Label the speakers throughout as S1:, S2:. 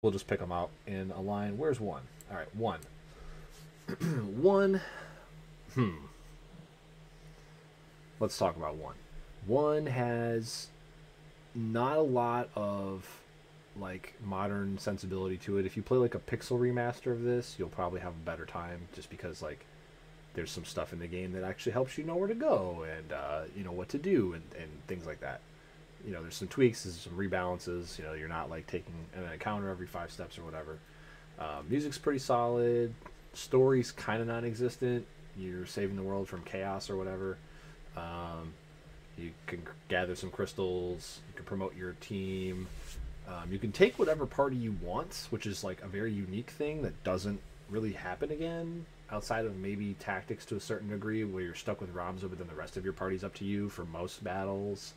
S1: We'll just pick them out in a line. Where's one? All right, one. One. Hmm. Let's talk about one. One has not a lot of like modern sensibility to it. If you play like a pixel remaster of this, you'll probably have a better time just because like there's some stuff in the game that actually helps you know where to go and you know what to do and things like that. You know, there's some tweaks, there's some rebalances. You know, you're not like taking an encounter every 5 steps or whatever. Music's pretty solid. Story's kind of non-existent. You're saving the world from chaos or whatever. Um, you can gather some crystals. You can promote your team. You can take whatever party you want, which is like a very unique thing that doesn't really happen again outside of maybe tactics to a certain degree where you're stuck with Ramza, but then the rest of your party's up to you for most battles.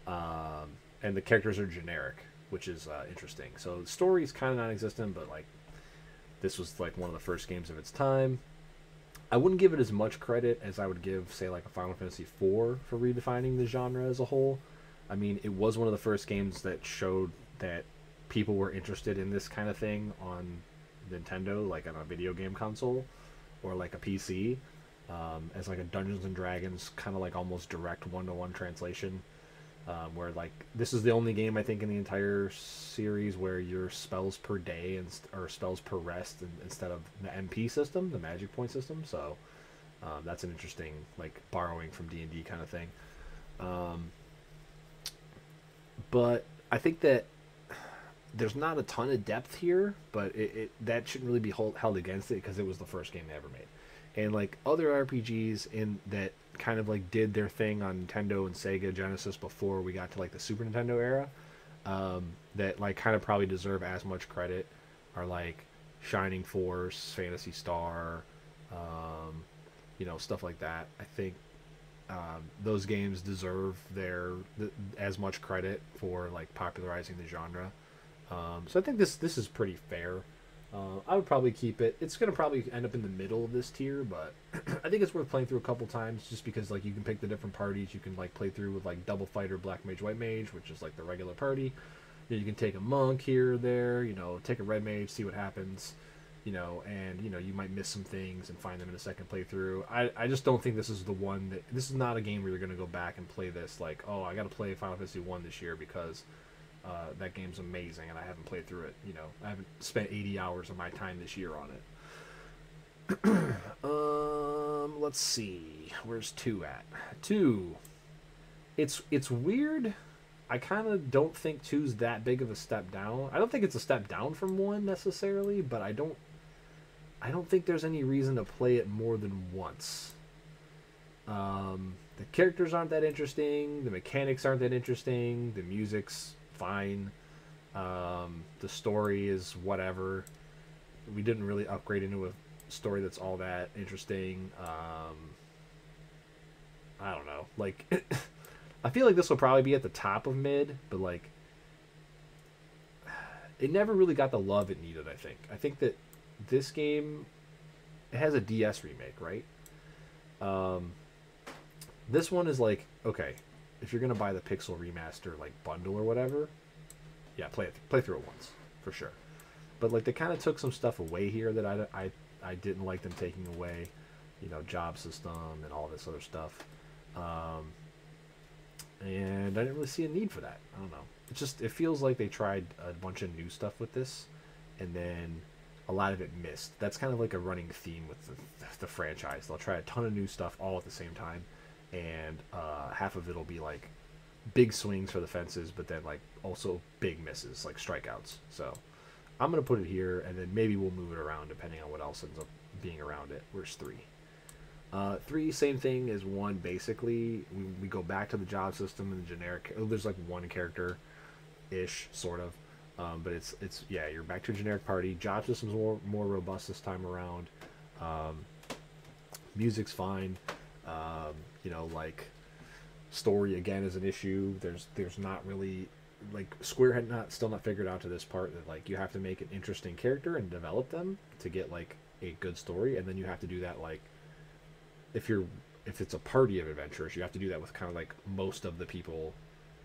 S1: Um, and the characters are generic, which is interesting. So the story is kind of non-existent, but like this was like one of the first games of its time. I wouldn't give it as much credit as I would give, say, like a Final Fantasy IV for redefining the genre as a whole. I mean, it was one of the first games that showed that people were interested in this kind of thing on Nintendo, like on a video game console or like a PC, as like a Dungeons and Dragons kind of like almost direct one-to-one translation. Where like this is the only game I think in the entire series where your spells per day or spells per rest instead of the MP system, the magic point system. So that's an interesting like borrowing from D&D kind of thing. Um, but I think that there's not a ton of depth here, but that shouldn't really be held against it because it was the first game they ever made. And like other RPGs in that kind of like did their thing on Nintendo and Sega Genesis before we got to like the Super Nintendo era, that like kind of probably deserve as much credit are like Shining Force, Phantasy Star, you know, stuff like that. I think those games deserve as much credit for like popularizing the genre. So I think this is pretty fair. I would probably keep it. It's gonna probably end up in the middle of this tier, but I think it's worth playing through a couple times just because like you can pick the different parties. You can like play through with like double fighter, black mage, white mage, which is like the regular party. You can take a monk here or there. You know, take a red mage, see what happens. You know, and you know you might miss some things and find them in a second playthrough. I just don't think this is the one that this is not a game where you're gonna go back and play this like, oh, I got to play Final Fantasy 1 this year because that game's amazing, and I haven't played through it. You know, I haven't spent 80 hours of my time this year on it. Let's see. Where's 2 at? 2. It's weird. I kind of don't think two's that big of a step down. I don't think it's a step down from 1 necessarily, but I don't think there's any reason to play it more than once. The characters aren't that interesting. The mechanics aren't that interesting. The music's fine. The story is whatever. We didn't really upgrade into a story that's all that interesting. I don't know. Like, I feel like this will probably be at the top of mid, but like, it never really got the love it needed. I think that this game, it has a DS remake, right? Um, this one is like, okay, if you're gonna buy the Pixel remaster like bundle or whatever, yeah, play through it once for sure. But like they kind of took some stuff away here that I didn't like them taking away, you know, job system and all this other stuff, and I didn't really see a need for that. I don't know. It feels like they tried a bunch of new stuff with this, and then a lot of it missed. That's kind of like a running theme with the franchise. They'll try a ton of new stuff all at the same time, and half of it'll be like big swings for the fences, but then like also big misses, like strikeouts. So I'm gonna put it here, and then maybe we'll move it around depending on what else ends up being around it. Where's 3? 3, same thing as 1. Basically, we go back to the job system and the generic. Oh, there's like one character ish, sort of. But it's yeah, you're back to a generic party. Job system's more robust this time around. Music's fine. You know, like story again is an issue. There's not really like Square had still not figured out to this part that like you have to make an interesting character and develop them to get like a good story, and then you have to do that like if it's a party of adventurers, you have to do that with kind of like most of the people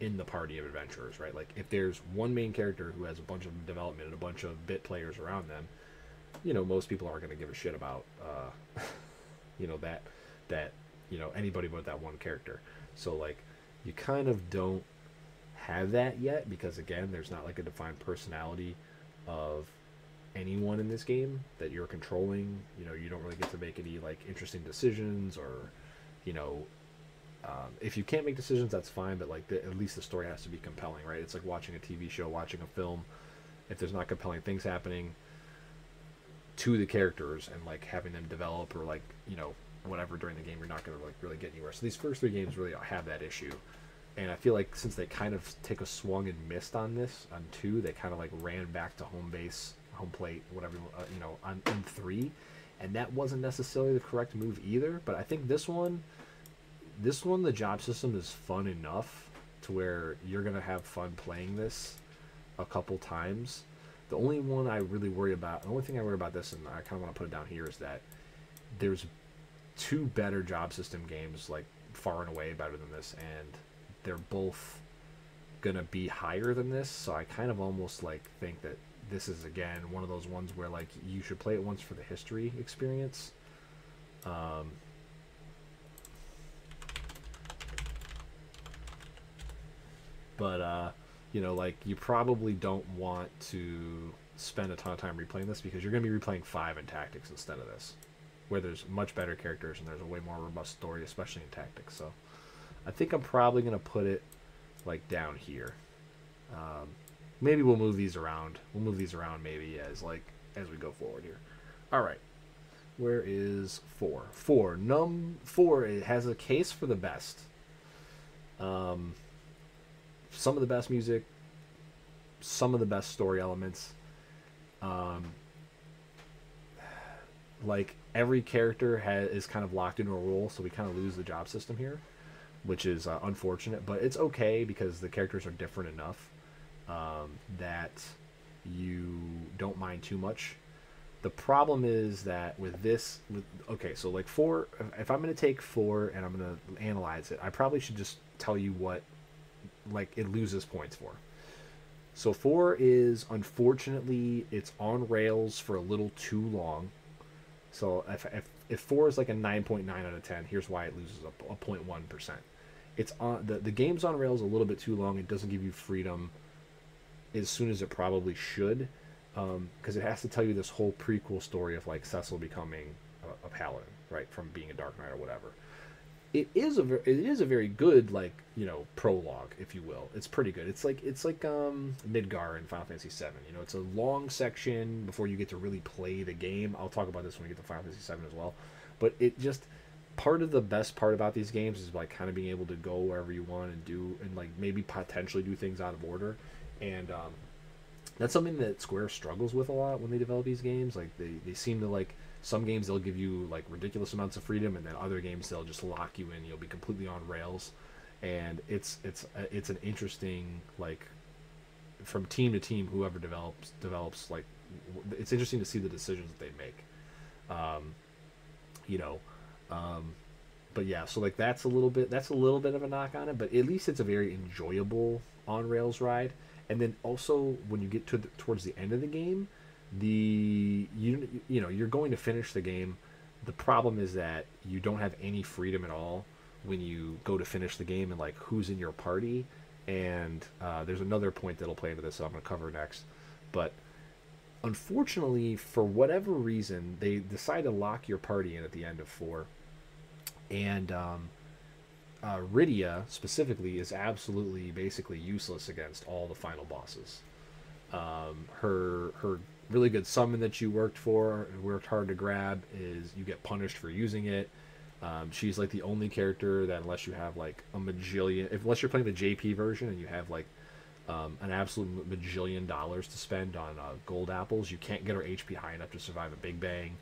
S1: in the party of adventurers, right? Like if there's one main character who has a bunch of development and a bunch of bit players around them, most people aren't going to give a shit about that that anybody but that one character. So like you kind of don't have that yet because again, there's not like a defined personality of anyone in this game that you're controlling. You don't really get to make any like interesting decisions or you know if you can't make decisions, that's fine, but like at least the story has to be compelling, right? It's like watching a TV show, watching a film. If there's not compelling things happening to the characters and like having them develop or like whatever during the game, you're not going to like really get anywhere. So these first three games really have that issue, and I feel like since they kind of take a swung and missed on this on 2, they kind of like ran back to home base, home plate, whatever in 3, and that wasn't necessarily the correct move either. But I think this one, the job system is fun enough to where you're gonna have fun playing this a couple times. The only thing I worry about this, and I kind of want to put it down here, is that there's 2 better job system games, like far and away better than this, and they're both gonna be higher than this. So I kind of almost like think that this is again one of those ones where like you should play it once for the history experience. But like you probably don't want to spend a ton of time replaying this because you're going to be replaying 5 in Tactics instead of this, where there's much better characters and there's a way more robust story, especially in Tactics. So I think I'm probably going to put it like down here. Maybe we'll move these around. We'll move these around maybe as we go forward here. All right. Where is 4? 4. It has a case for the best. Some of the best music, some of the best story elements. Like every character is kind of locked into a role, so we kind of lose the job system here, which is unfortunate, but it's okay because the characters are different enough that you don't mind too much. The problem is that with this, so like 4, if I'm going to take 4 and I'm going to analyze it, I probably should just tell you what like it loses points for. So 4 is, unfortunately, it's on rails for a little too long. So if 4 is like a 9.9 out of 10, here's why it loses a 0.1%. It's on the game's on rails a little bit too long. It doesn't give you freedom as soon as it probably should, because it has to tell you this whole prequel story of like Cecil becoming a paladin, right, from being a Dark Knight or whatever. It is a very good like prologue, if you will. It's pretty good. It's like Midgar in Final Fantasy VII. It's a long section before you get to really play the game. I'll talk about this when we get to Final Fantasy VII as well. But it just, part of the best part about these games is like kind of being able to go wherever you want and do, and like maybe potentially do things out of order. And that's something that Square struggles with a lot when they develop these games. Like they seem to like, some games they'll give you like ridiculous amounts of freedom, and then other games they'll just lock you in. You'll be completely on rails, and it's an interesting, like, from team to team, whoever develops like, it's interesting to see the decisions that they make. But yeah, so like that's a little bit of a knock on it, but at least it's a very enjoyable on rails ride. And then also when you get towards the end of the game, you're going to finish the game. The problem is that you don't have any freedom at all when you go to finish the game, and like who's in your party. And there's another point that'll play into this that I'm going to cover next. But unfortunately, for whatever reason, they decide to lock your party in at the end of 4. And Rydia specifically is absolutely basically useless against all the final bosses. Her really good summon that you worked hard to grab, is you get punished for using it. She's like the only character that, unless you have like unless you're playing the JP version and you have like an absolute bajillion dollars to spend on gold apples, you can't get her HP high enough to survive a Big Bang.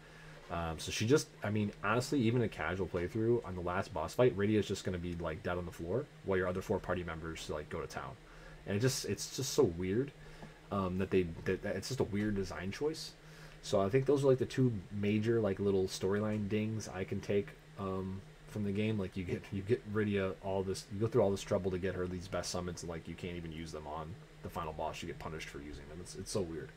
S1: So she just, I mean, honestly, even a casual playthrough on the last boss fight, Rydia is just going to be like dead on the floor while your other 4 party members like go to town, and it's just so weird that it's just a weird design choice. So I think those are like the 2 major like little storyline dings I can take from the game. Like you get Rydia all this, you go through all this trouble to get her these best summons, and like you can't even use them on the final boss. You get punished for using them. It's so weird.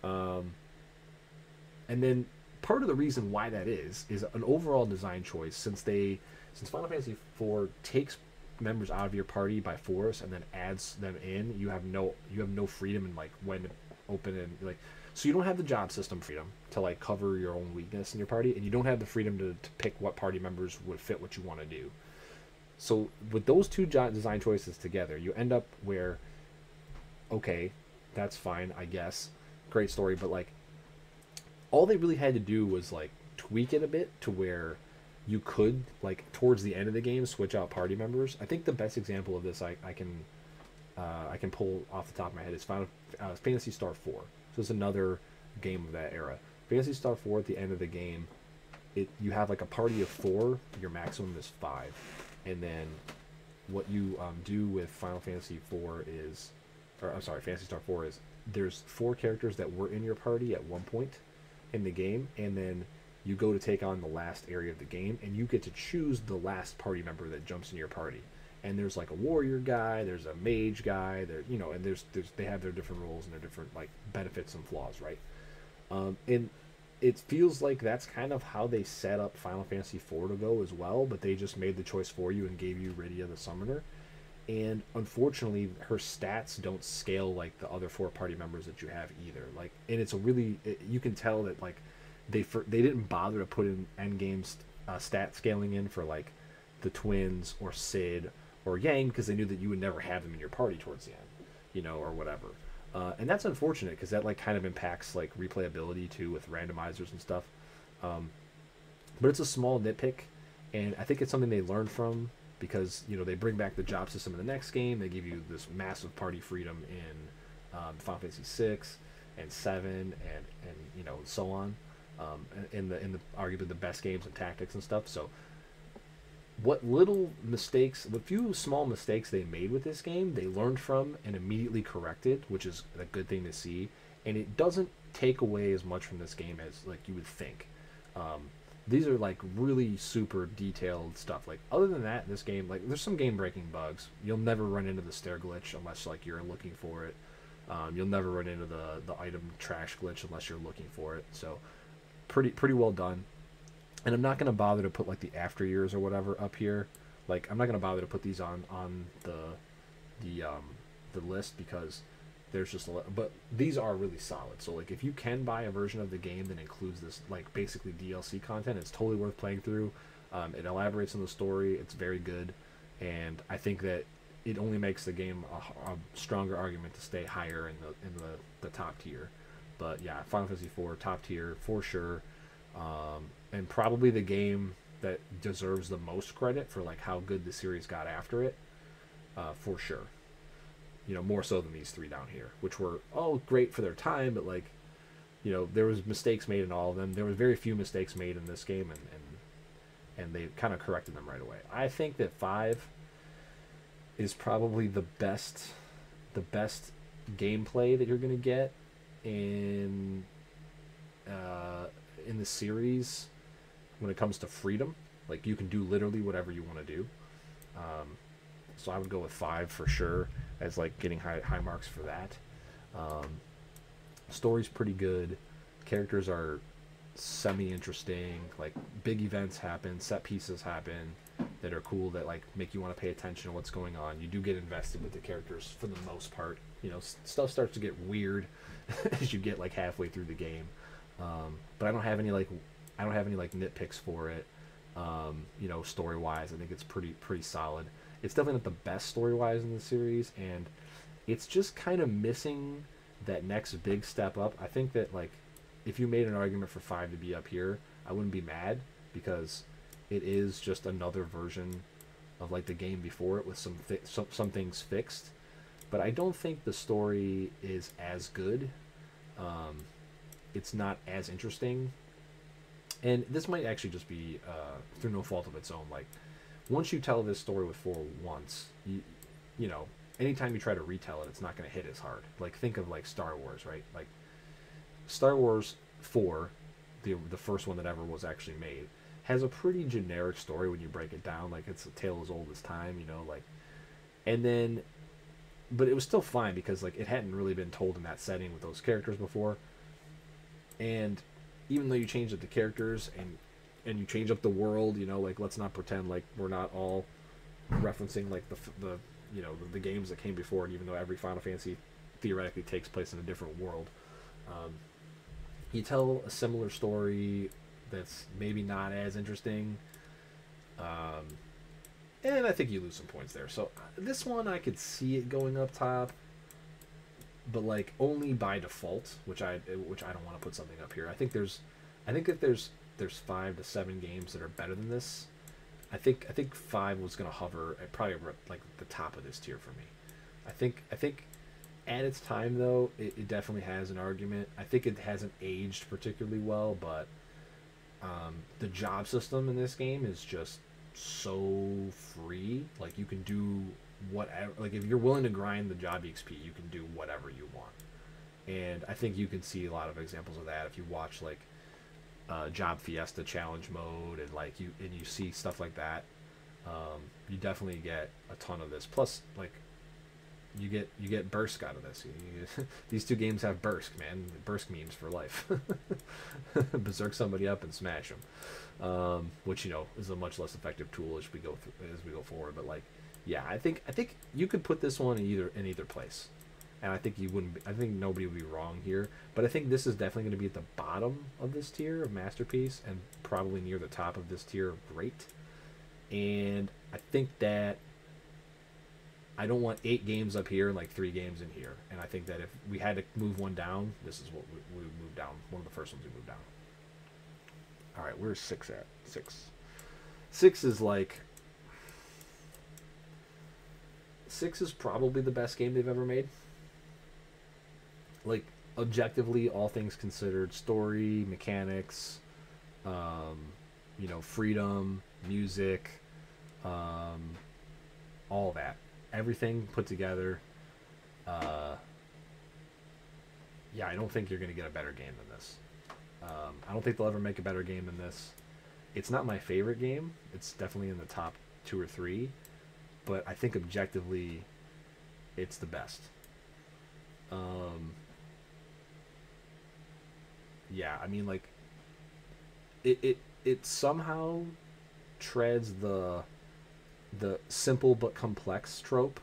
S1: And then part of the reason why that is an overall design choice, since Final Fantasy IV takes members out of your party by force and then adds them in. You have no freedom in like when to open and like, so you don't have the job system freedom to like cover your own weakness in your party, and you don't have the freedom to pick what party members would fit what you want to do. So with those two design choices together, you end up where, okay, that's fine, I guess, great story, but like all they really had to do was like tweak it a bit to where you could like towards the end of the game switch out party members. I think the best example of this I can pull off the top of my head is Phantasy Star 4. So it's another game of that era. Phantasy Star 4 at the end of the game, you have like a party of 4. Your maximum is 5, and then what you do with Final Fantasy 4 is, or I'm sorry, Phantasy Star 4 is there's 4 characters that were in your party at one point in the game, and then you go to take on the last area of the game, and you get to choose the last party member that jumps in your party. And there's like a warrior guy, there's a mage guy, there, you know, and there's they have their different roles and their different like benefits and flaws, right? And it feels like that's kind of how they set up Final Fantasy IV to go as well, but they just made the choice for you and gave you Rydia the Summoner. And unfortunately, her stats don't scale like the other 4 party members that you have either. Like, and it's a really, you can tell that like they didn't bother to put in endgame stat scaling in for like the twins or Sid or Yang, because they knew that you would never have them in your party towards the end, you know, or whatever. And that's unfortunate because that like kind of impacts like replayability too with randomizers and stuff. But it's a small nitpick, and I think it's something they learned from, because you know they bring back the job system in the next game. They give you this massive party freedom in Final Fantasy 6 and 7 and you know so on, in the arguably the best games and tactics and stuff. So what few small mistakes they made with this game, they learned from and immediately corrected, which is a good thing to see. And it doesn't take away as much from this game as like you would think. These are like really super detailed stuff. Like other than that, in this game, like there's some game-breaking bugs. You'll never run into the stair glitch unless like you're looking for it. You'll never run into the item trash glitch unless you're looking for it. So pretty well done. And I'm not going to bother to put like the after years or whatever up here. Like I'm not going to bother to put these on the list because there's just a lot, but these are really solid. So like if you can buy a version of the game that includes this like basically DLC content, it's totally worth playing through. It elaborates on the story. It's very good, and I think that it only makes the game a stronger argument to stay higher in the top tier. But yeah, Final Fantasy IV top tier for sure. And probably the game that deserves the most credit for like how good the series got after it, for sure. You know, more so than these 3 down here, which were all great for their time, but like, you know, there was mistakes made in all of them. There was very few mistakes made in this game, and they kind of corrected them right away. I think that 5 is probably the best gameplay that you're gonna get in the series when it comes to freedom. Like you can do literally whatever you want to do. So I would go with 5 for sure as like getting high marks for that. Story's pretty good. Characters are semi-interesting. Like big events happen, set pieces happen that are cool, that like make you want to pay attention to what's going on. You do get invested with the characters for the most part. You know, stuff starts to get weird as you get like halfway through the game. But I don't have any like nitpicks for it. You know, story wise, I think it's pretty solid. It's definitely not the best story wise in the series, and it's just kind of missing that next big step up. I think that like if you made an argument for 5 to be up here, I wouldn't be mad, because it is just another version of like the game before it with some things fixed. But I don't think the story is as good. It's not as interesting. And this might actually just be through no fault of its own. Like, once you tell this story with 4 once, you know, anytime you try to retell it, it's not going to hit as hard. Like, think of, like, Star Wars, right? Like, Star Wars 4, the first one that ever was actually made, has a pretty generic story when you break it down. Like it's a tale as old as time, like, and then, but it was still fine because like it hadn't really been told in that setting with those characters before. And even though you changed up the characters and you change up the world, like let's not pretend like we're not all referencing like the games that came before it, even though every Final Fantasy theoretically takes place in a different world. Um, you tell a similar story that's maybe not as interesting, and I think you lose some points there. So this one I could see it going up top, but like only by default, which I don't want to put something up here. I think that there's 5 to 7 games that are better than this. I think 5 was gonna hover at probably like the top of this tier for me. I think at its time though, it definitely has an argument. I think it hasn't aged particularly well, but the job system in this game is just so free. Like you can do whatever. Like if you're willing to grind the job EXP, you can do whatever you want. And I think you can see a lot of examples of that if you watch like Job Fiesta challenge mode and like you see stuff like that. You definitely get a ton of this. Plus, like you get Bursk out of this. These 2 games have Bursk, man. Bursk memes for life. Berserk somebody up and smash them, which is a much less effective tool as we go forward. But like, yeah, I think you could put this one in either place, and I think you wouldn't. I think nobody would be wrong here. But I think this is definitely going to be at the bottom of this tier of masterpiece, and probably near the top of this tier of great. And I think that I don't want 8 games up here and like 3 games in here. And I think that if we had to move one down, this is what we would move down. One of the first ones we move down. All right, where's 6 at? 6 is like 6 is probably the best game they've ever made. Like objectively, all things considered, story, mechanics, freedom, music, all that. Everything put together. Yeah, I don't think you're going to get a better game than this. I don't think they'll ever make a better game than this. It's not my favorite game. It's definitely in the top 2 or 3. But I think objectively, it's the best. Yeah, I mean, like, it somehow treads the simple but complex trope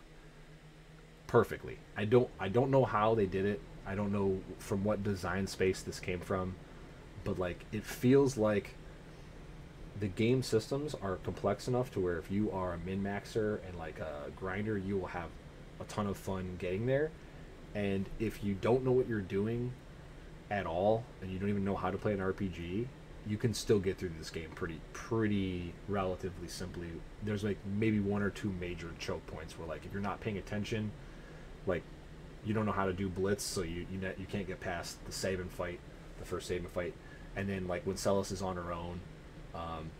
S1: perfectly. I don't know how they did it. I don't know from what design space this came from, but like it feels like the game systems are complex enough to where if you are a min-maxer and like a grinder, you will have a ton of fun getting there. And if you don't know what you're doing at all and you don't even know how to play an RPG, you can still get through this game pretty relatively simply. There's like maybe 1 or 2 major choke points where like if you're not paying attention, like you don't know how to do blitz, so you can't get past the save and fight, the first save and fight, and then like when Celes is on her own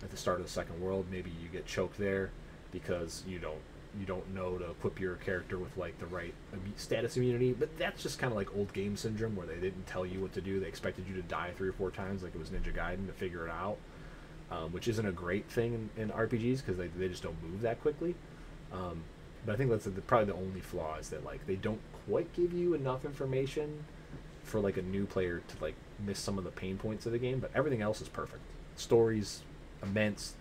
S1: at the start of the second world, maybe you get choked there because you don't know to equip your character with like the right status immunity. But that's just kind of like old game syndrome where they didn't tell you what to do. They expected you to die 3 or 4 times like it was Ninja Gaiden to figure it out, which isn't a great thing in RPGs because they just don't move that quickly. But I think that's probably the only flaw is that like they don't quite give you enough information for like a new player to like miss some of the pain points of the game. But everything else is perfect. Story's immense.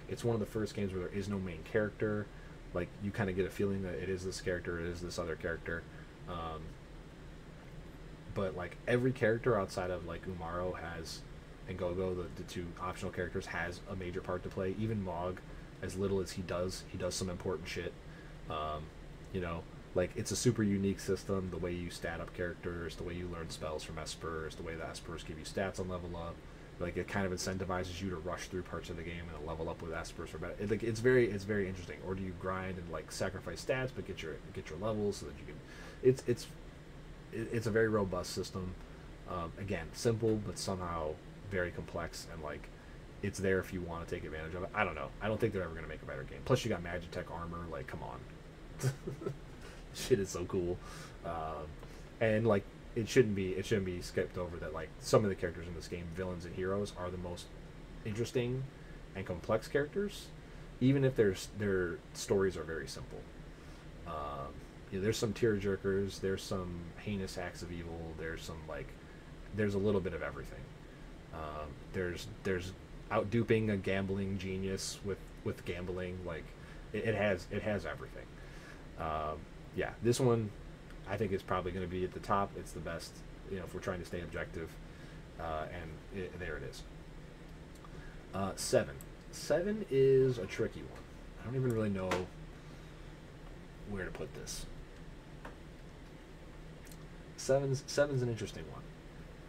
S1: It's one of the first games where there is no main character. Like you kind of get a feeling that it is this character, it is this other character, but like every character outside of like Umaro has, and Gogo, the 2 optional characters, has a major part to play. Even Mog, as little as he does some important shit. Like it's a super unique system. The way you stat up characters, the way you learn spells from Espers, the way the Espers give you stats on level up. Like it kind of incentivizes you to rush through parts of the game and level up with Espers for better. It's very interesting. Or do you grind and like sacrifice stats but get your levels so that you can? It's a very robust system. Again, simple but somehow very complex, and like it's there if you want to take advantage of it. I don't know. I don't think they're ever going to make a better game. Plus, you got Magitech armor. Like, come on, shit is so cool, and like. It shouldn't be skipped over that like some of the characters in this game, villains and heroes, are the most interesting and complex characters, even if their stories are very simple. There's some tear jerkers, there's some heinous acts of evil, there's a little bit of everything. There's out duping a gambling genius with gambling. Like it has everything. Yeah, this one I think is probably going to be at the top. It's the best, if we're trying to stay objective. There it is. 7. 7 is a tricky one. I don't even really know where to put this. Seven's an interesting one.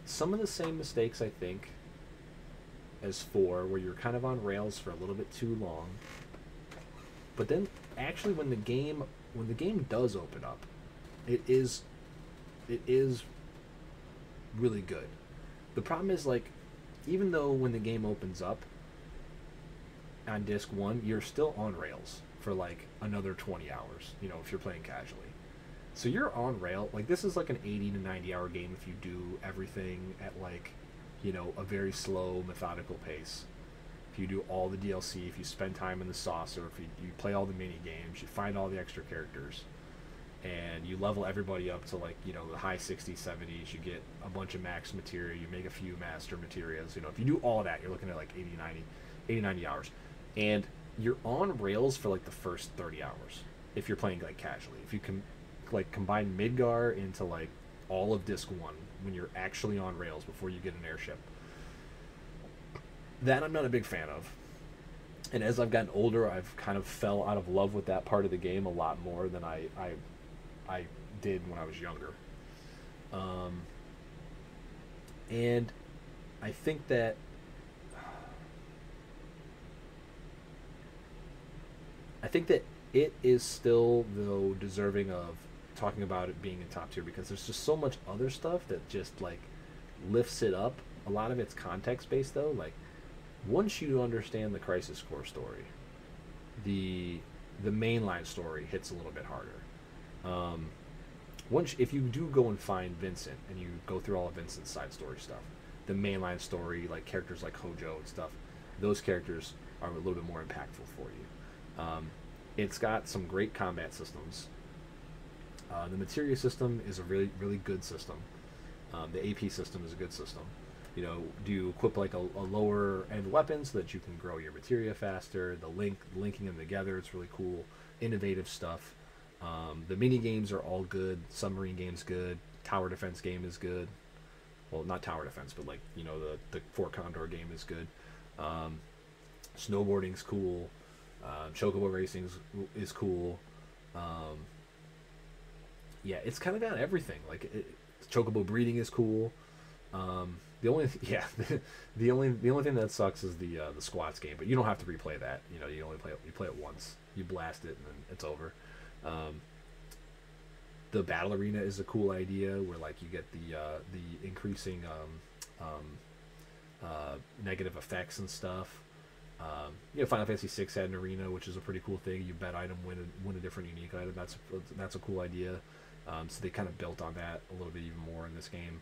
S1: Some of the same mistakes, I think, as 4, where you're kind of on rails for a little bit too long. But then, actually, when the game does open up, it is really good. The problem is, like, even though when the game opens up on disc 1, you're still on rails for like another 20 hours, if you're playing casually. So you're on rail. Like, this is like an 80 to 90 hour game if you do everything at like, a very slow, methodical pace. If you do all the DLC, if you spend time in the saucer, if you play all the mini games, you find all the extra characters, and you level everybody up to like, the high 60s, 70s, you get a bunch of max materia, you make a few master materials. If you do all that, you're looking at like 80, 90 hours. And you're on rails for like the first 30 hours if you're playing like casually. If you can like combine Midgar into like all of disc 1 when you're actually on rails before you get an airship, that I'm not a big fan of. And as I've gotten older, I've kind of fell out of love with that part of the game a lot more than I did when I was younger. And I think that it is still, though, deserving of talking about it being in top tier, because there's just so much other stuff that just like lifts it up. A lot of it's context based, though. Like, once you understand the Crisis Core story, the mainline story hits a little bit harder. If you do go and find Vincent and you go through all of Vincent's side story stuff, the mainline story, like characters like Hojo and stuff, those characters are a little bit more impactful for you. It's got some great combat systems. The materia system is a really, really good system. The AP system is a good system. Do you equip like a lower end weapon so that you can grow your materia faster? Linking them together, it's really cool. Innovative stuff. The mini games are all good. Submarine game's good. Tower defense game is good. Well, not tower defense, but like, the Fort Condor game is good. Snowboarding's cool. Chocobo racing is cool. Yeah, it's kind of got everything. Like, chocobo breeding is cool. The only thing that sucks is the squats game, but you don't have to replay that. You only play it once. You blast it and then it's over. The battle arena is a cool idea where like you get the increasing negative effects and stuff. Final Fantasy VI had an arena, which is a pretty cool thing. You bet item, win a different unique item. That's a cool idea. So they kind of built on that a little bit even more in this game.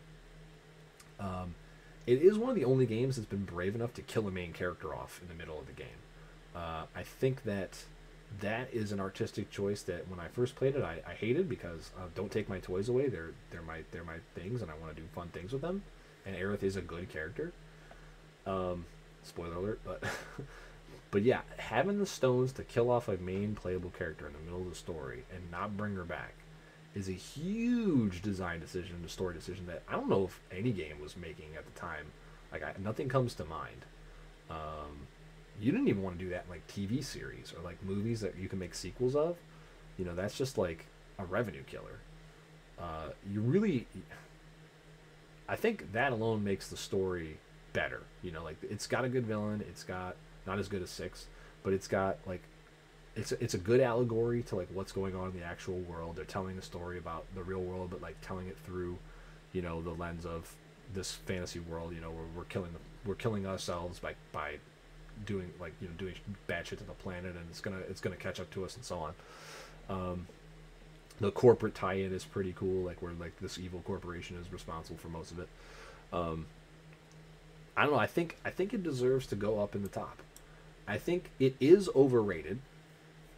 S1: It is one of the only games that's been brave enough to kill a main character off in the middle of the game. I think that is an artistic choice that when I first played it, I hated, because don't take my toys away. They're my things, and I want to do fun things with them. And Aerith is a good character. Spoiler alert, but yeah, having the stones to kill off a main playable character in the middle of the story and not bring her back is a huge design decision, a story decision that I don't know if any game was making at the time. Like, nothing comes to mind. You didn't even want to do that in like TV series or like movies that you can make sequels of. That's just like a revenue killer. I think that alone makes the story better. Like, it's got a good villain. It's got, not as good as 6, but it's got like, it's a good allegory to like what's going on in the actual world. They're telling a story about the real world, but like telling it through, the lens of this fantasy world. Where we're killing ourselves by doing doing bad shit to the planet, and it's gonna catch up to us and so on. The corporate tie-in is pretty cool, like where like this evil corporation is responsible for most of it. I don't know. I think it deserves to go up in the top. I think it is overrated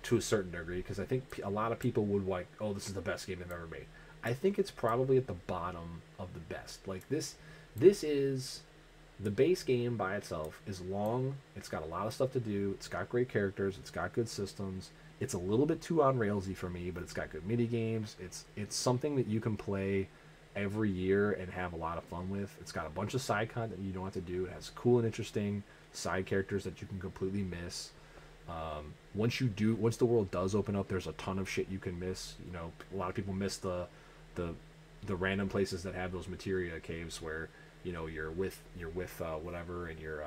S1: to a certain degree because I think a lot of people would like, oh, this is the best game they've ever made. I think it's probably at the bottom of the best. Like this is the base game by itself is long. It's got a lot of stuff to do. It's got great characters. It's got good systems. It's a little bit too on railsy for me, but it's got good mini games. It's something that you can play every year and have a lot of fun with. It's got a bunch of side content that you don't have to do. It has cool and interesting side characters that you can completely miss. Once the world does open up, there's a ton of shit you can miss. You know, a lot of people miss the random places that have those materia caves where you know you're with whatever, and your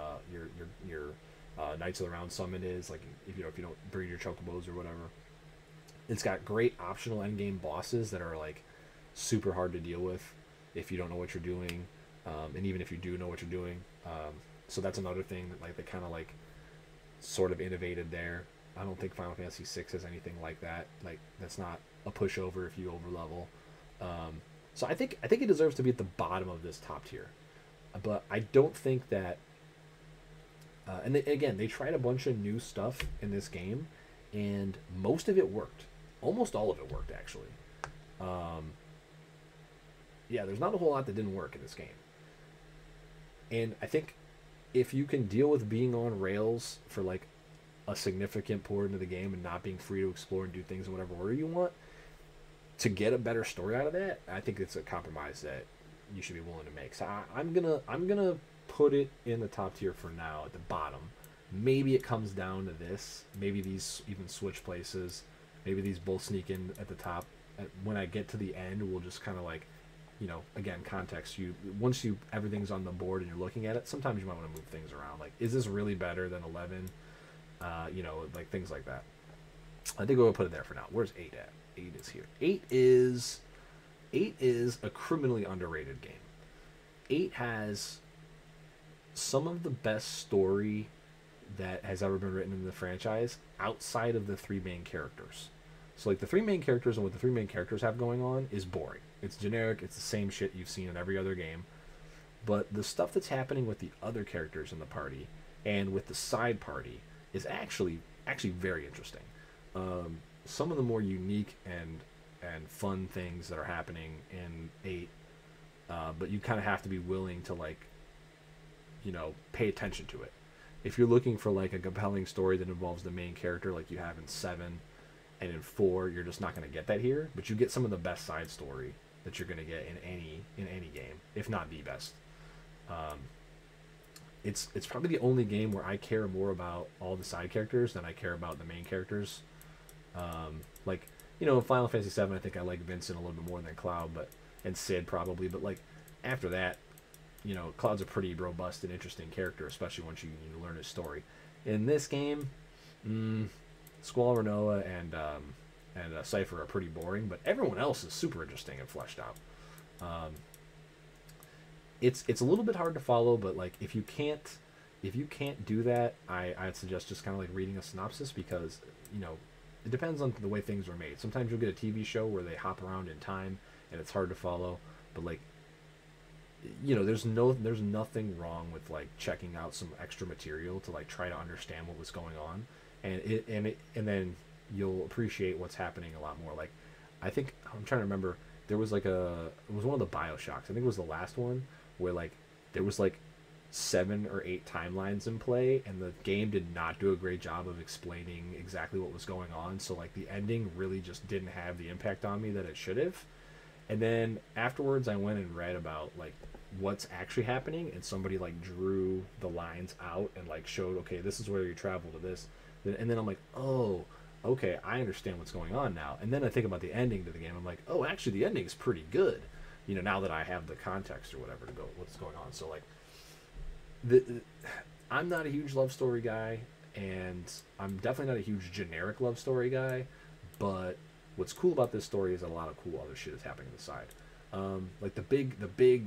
S1: Knights of the Round Summon is like, if you don't breed your chocobos or whatever. It's got great optional endgame bosses that are like super hard to deal with if you don't know what you're doing, and even if you do know what you're doing. So that's another thing that like they kind of like sort of innovated there. I don't think Final Fantasy VI has anything like that. Like that's not a pushover if you over level. So I think it deserves to be at the bottom of this top tier, but I don't think that. And they tried a bunch of new stuff in this game, and most of it worked. Almost all of it worked actually. Yeah, there's not a whole lot that didn't work in this game. And I think if you can deal with being on rails for like a significant portion of the game and not being free to explore and do things in whatever order you want, to get a better story out of that, I think it's a compromise that you should be willing to make. So I'm gonna put it in the top tier for now at the bottom. Maybe it comes down to this. Maybe these even switch places. Maybe these both sneak in at the top. When I get to the end, we'll just kind of like, you know, again, context. Once everything's on the board and you're looking at it, sometimes you might want to move things around. Like, is this really better than 11? You know, like things like that. I think we'll put it there for now. Where's 8 at? 8 is here. 8 is a criminally underrated game. 8 has some of the best story that has ever been written in the franchise outside of the three main characters. So like the three main characters and what the three main characters have going on is boring. It's generic. It's the same shit you've seen in every other game. But the stuff that's happening with the other characters in the party and with the side party is actually very interesting. Some of the more unique and fun things that are happening in 8, but you kind of have to be willing to like, you know, pay attention to it. If you're looking for like a compelling story that involves the main character like you have in 7 and in 4, you're just not going to get that here, but you get some of the best side story that you're going to get in any game, if not the best. It's probably the only game where I care more about all the side characters than I care about the main characters. Like, you know, in Final Fantasy 7, I think I like Vincent a little bit more than Cloud, and Sid probably, but like after that, you know, Cloud's a pretty robust and interesting character, especially once you learn his story. In this game, Squall, Renoa, and Cypher are pretty boring, but everyone else is super interesting and fleshed out. It's a little bit hard to follow, but like if you can't do that, I'd suggest just kind of like reading a synopsis, because you know it depends on the way things were made. Sometimes you'll get a TV show where they hop around in time and it's hard to follow, but like, you know, there's nothing wrong with like checking out some extra material to like try to understand what was going on, and then you'll appreciate what's happening a lot more. Like, I think I'm trying to remember, there was like it was one of the BioShocks. I think it was the last one where like there was like 7 or 8 timelines in play, and the game did not do a great job of explaining exactly what was going on. So like the ending really just didn't have the impact on me that it should have. And then afterwards, I went and read about like what's actually happening, and somebody like drew the lines out and like showed, okay, this is where you travel to this, and then I'm like, oh, okay, I understand what's going on now. And then I think about the ending to the game. I'm like, oh, actually, the ending is pretty good. You know, now that I have the context or whatever to go what's going on. So like, I'm not a huge love story guy, and I'm definitely not a huge generic love story guy, but what's cool about this story is that a lot of cool other shit is happening on the side. Like the big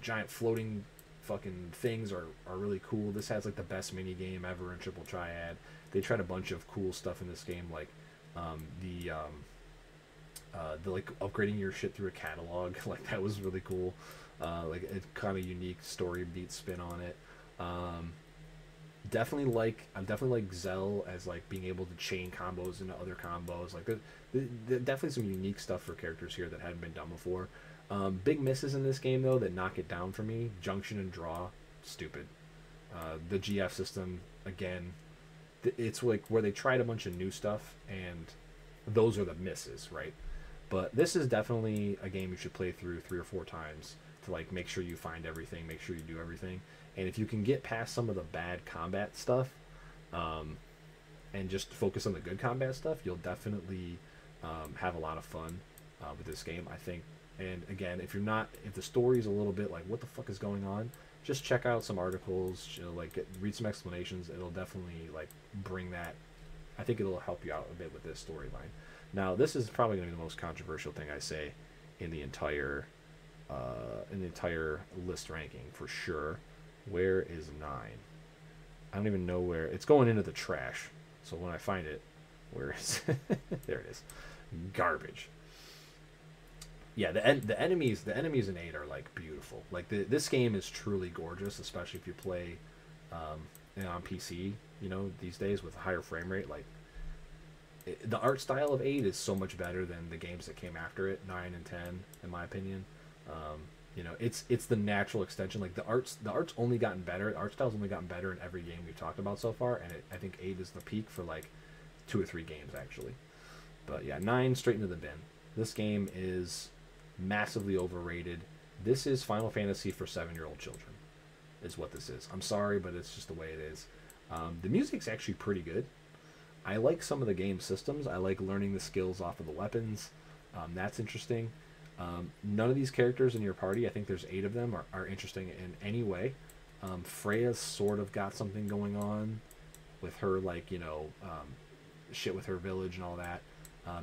S1: giant floating fucking things are really cool. This has like the best mini game ever in Triple Triad. They tried a bunch of cool stuff in this game, like the like upgrading your shit through a catalog. Like that was really cool. Like a kind of unique story beat spin on it. I definitely like Zell as like being able to chain combos into other combos. Like there definitely some unique stuff for characters here that hadn't been done before. Big misses in this game though that knock it down for me. Junction and draw, stupid. The GF system again, it's like where they tried a bunch of new stuff and those are the misses, right? But this is definitely a game you should play through 3 or 4 times to like make sure you find everything, make sure you do everything. And if you can get past some of the bad combat stuff, um, and just focus on the good combat stuff, you'll definitely have a lot of fun with this game, I think. And again, if the story's a little bit like, what the fuck is going on, just check out some articles, read some explanations. It'll definitely like bring that. I think it'll help you out a bit with this storyline. Now, this is probably going to be the most controversial thing I say in the entire list ranking for sure. Where is 9? I don't even know where it's going into the trash. So when I find it, where is it? There it is. Garbage. Yeah, the enemies in 8 are like beautiful. Like this game is truly gorgeous, especially if you play on PC. You know, these days with a higher frame rate, like the art style of 8 is so much better than the games that came after it, 9 and 10, in my opinion. It's the natural extension. Like the art's only gotten better. The art style's only gotten better in every game we've talked about so far, and I think 8 is the peak for like 2 or 3 games actually. But yeah, 9 straight into the bin. This game is massively overrated. This is Final Fantasy for 7-year-old children, is what this is. I'm sorry, but it's just the way it is. The music's actually pretty good. I like some of the game systems. I like learning the skills off of the weapons. That's interesting. None of these characters in your party, I think there's 8 of them, are interesting in any way. Freya's sort of got something going on with her, like, shit with her village and all that.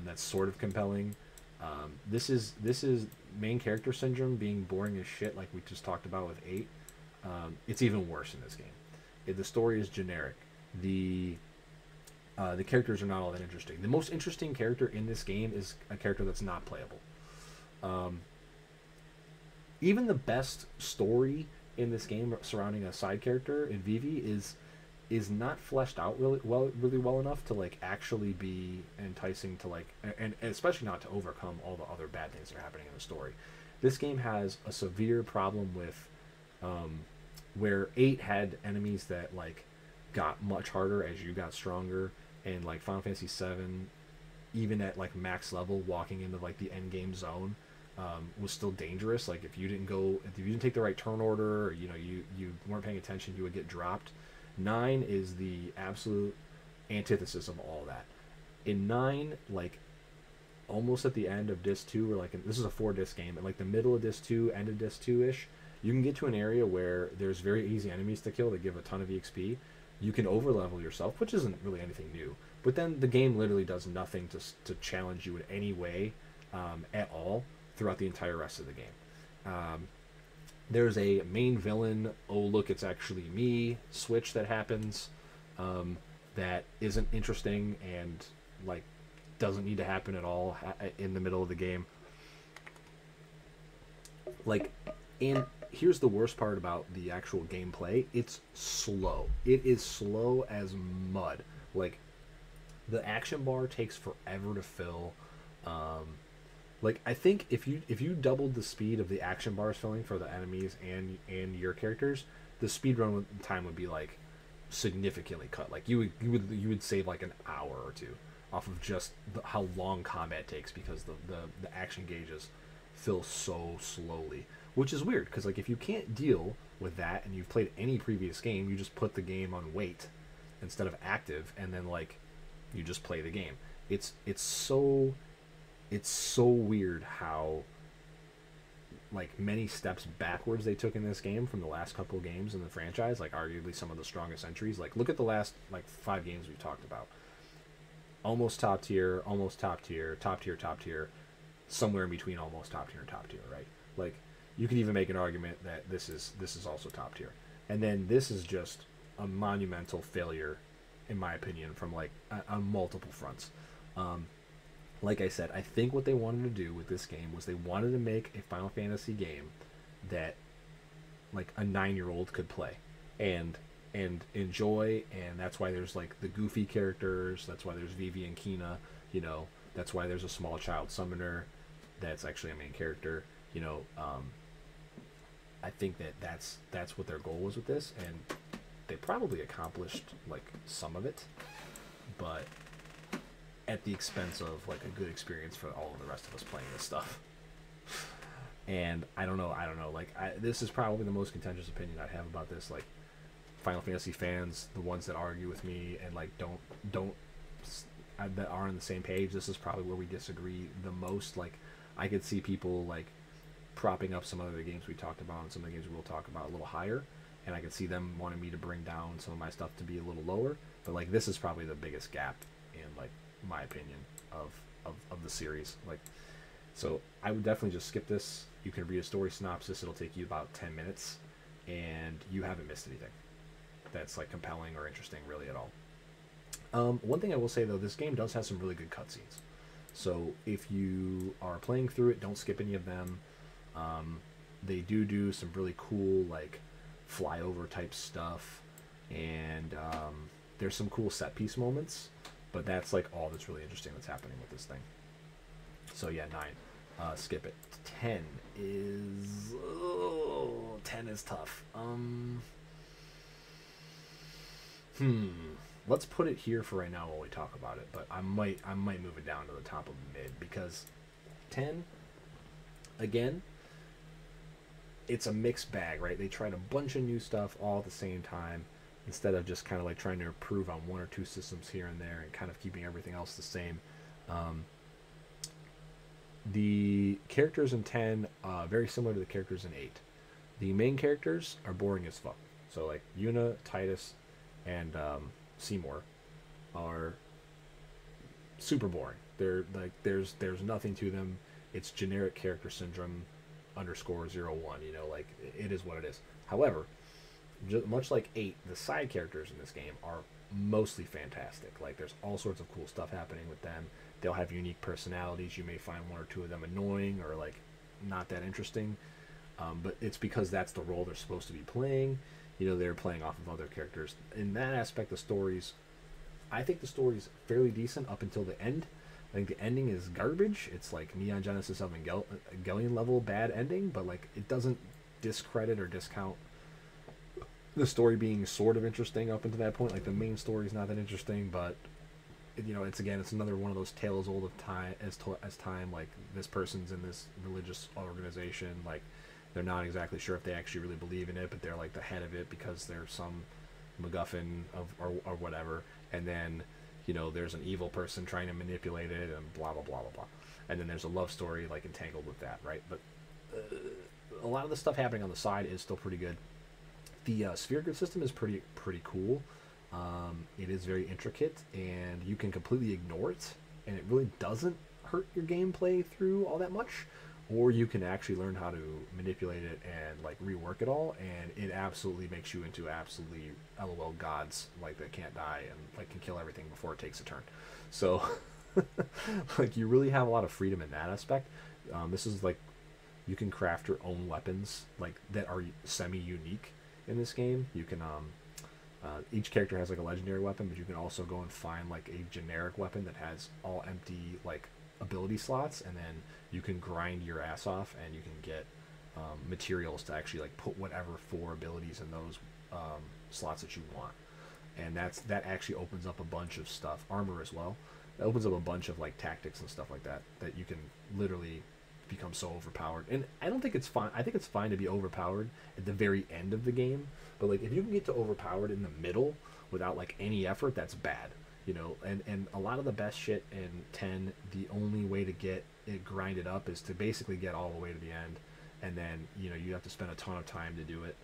S1: That's sort of compelling. This is main character syndrome being boring as shit, like we just talked about with 8. It's even worse in this game. The story is generic. The characters are not all that interesting. The most interesting character in this game is a character that's not playable. Even the best story in this game surrounding a side character in Vivi is not fleshed out really well enough to like actually be enticing to like, and especially not to overcome all the other bad things that are happening in the story. This game has a severe problem with where 8 had enemies that like got much harder as you got stronger, and like Final Fantasy 7, even at like max level, walking into like the end game zone was still dangerous. Like if you didn't take the right turn order, or you weren't paying attention, you would get dropped. 9 is the absolute antithesis of all that. In 9, like almost at the end of disc 2, or like this is a 4-disc game, and like the middle of disc 2, end of disc 2-ish, you can get to an area where there's very easy enemies to kill that give a ton of EXP. You can overlevel yourself, which isn't really anything new, but then the game literally does nothing to challenge you in any way at all throughout the entire rest of the game. There's a main villain, oh look, it's actually me switch that happens that isn't interesting and like doesn't need to happen at all in the middle of the game. Like, and here's the worst part about the actual gameplay. It's slow. It is slow as mud. Like, the action bar takes forever to fill. Like, I think if you doubled the speed of the action bars filling for the enemies and your characters, the speed run time would be like significantly cut. Like you would save like an hour or 2 off of just how long combat takes, because the action gauges fill so slowly, which is weird because like if you can't deal with that and you've played any previous game, you just put the game on wait instead of active, and then like you just play the game. It's so weird how like many steps backwards they took in this game from the last couple of games in the franchise, like arguably some of the strongest entries. Like look at the last like 5 games we've talked about. Almost top tier, almost top tier, top tier, top tier, somewhere in between almost top tier and top tier, right? Like you could even make an argument that this is also top tier. And then this is just a monumental failure in my opinion from like on multiple fronts. Like I said, I think what they wanted to do with this game was they wanted to make a Final Fantasy game that like a 9-year-old could play. And and enjoy, and that's why there's like the goofy characters. That's why there's Vivi and Kina. You know, that's why there's a small child summoner that's actually a main character. You know, I think that's what their goal was with this, and they probably accomplished like some of it, but at the expense of like a good experience for all of the rest of us playing this stuff. And I don't know. Like, this is probably the most contentious opinion I have about this. Like, Final Fantasy fans, the ones that argue with me and like don't that are on the same page, this is probably where we disagree the most. Like, I could see people like propping up some other games we talked about and some of the games we'll talk about a little higher, and I could see them wanting me to bring down some of my stuff to be a little lower. But like, this is probably the biggest gap in like my opinion of the series. Like, so I would definitely just skip this. You can read a story synopsis. It'll take you about 10 minutes, and you haven't missed anything that's like compelling or interesting really at all. One thing I will say though, this game does have some really good cutscenes. So if you are playing through it, don't skip any of them. They do some really cool like flyover type stuff, and there's some cool set piece moments. But that's like all that's really interesting that's happening with this thing. So yeah, 9. Skip it. 10 is 10 is tough. Let's put it here for right now while we talk about it. But I might move it down to the top of mid, because 10, again, it's a mixed bag, right? They tried a bunch of new stuff all at the same time, instead of just kind of like trying to improve on one or two systems here and there and kind of keeping everything else the same. The characters in 10, very similar to the characters in 8. The main characters are boring as fuck. So like Yuna, Titus, and Seymour are super boring. They're like, there's nothing to them. It's generic character syndrome _01. You know, like, it is what it is. However, much like 8, the side characters in this game are mostly fantastic. Like, there's all sorts of cool stuff happening with them. They'll have unique personalities. You may find one or two of them annoying or like not that interesting, but it's because that's the role they're supposed to be playing. You know, they're playing off of other characters. In that aspect, I think the story's fairly decent up until the end. I think the ending is garbage. It's like Neon Genesis Evangelion level bad ending, but like, it doesn't discredit or discount the story being sort of interesting up until that point. Like, the main story's not that interesting, but you know, it's another one of those tales old of time as time. Like, this person's in this religious organization, like, they're not exactly sure if they actually really believe in it, but they're like the head of it because they're some MacGuffin or whatever. And then, you know, there's an evil person trying to manipulate it, and blah blah blah blah blah. And then there's a love story like entangled with that, right? But a lot of the stuff happening on the side is still pretty good. The sphere grid system is pretty cool. It is very intricate, and you can completely ignore it, and it really doesn't hurt your gameplay through all that much. Or you can actually learn how to manipulate it and like rework it all, and it absolutely makes you into absolutely LOL gods, like, that can't die and like can kill everything before it takes a turn. So like, you really have a lot of freedom in that aspect. This is like, you can craft your own weapons like that are semi-unique in this game. You can each character has like a legendary weapon, but you can also go and find like a generic weapon that has all empty like ability slots, and then you can grind your ass off, and you can get materials to actually like put whatever 4 abilities in those slots that you want. And that actually opens up a bunch of stuff. Armor as well. That opens up a bunch of like tactics and stuff like that you can literally become so overpowered. And I don't think it's fine. I think it's fine to be overpowered at the very end of the game, but like, if you can get to overpowered in the middle without like any effort, that's bad. You know, and a lot of the best shit in 10, the only way to get it grinded up is to basically get all the way to the end, and then, you know, you have to spend a ton of time to do it,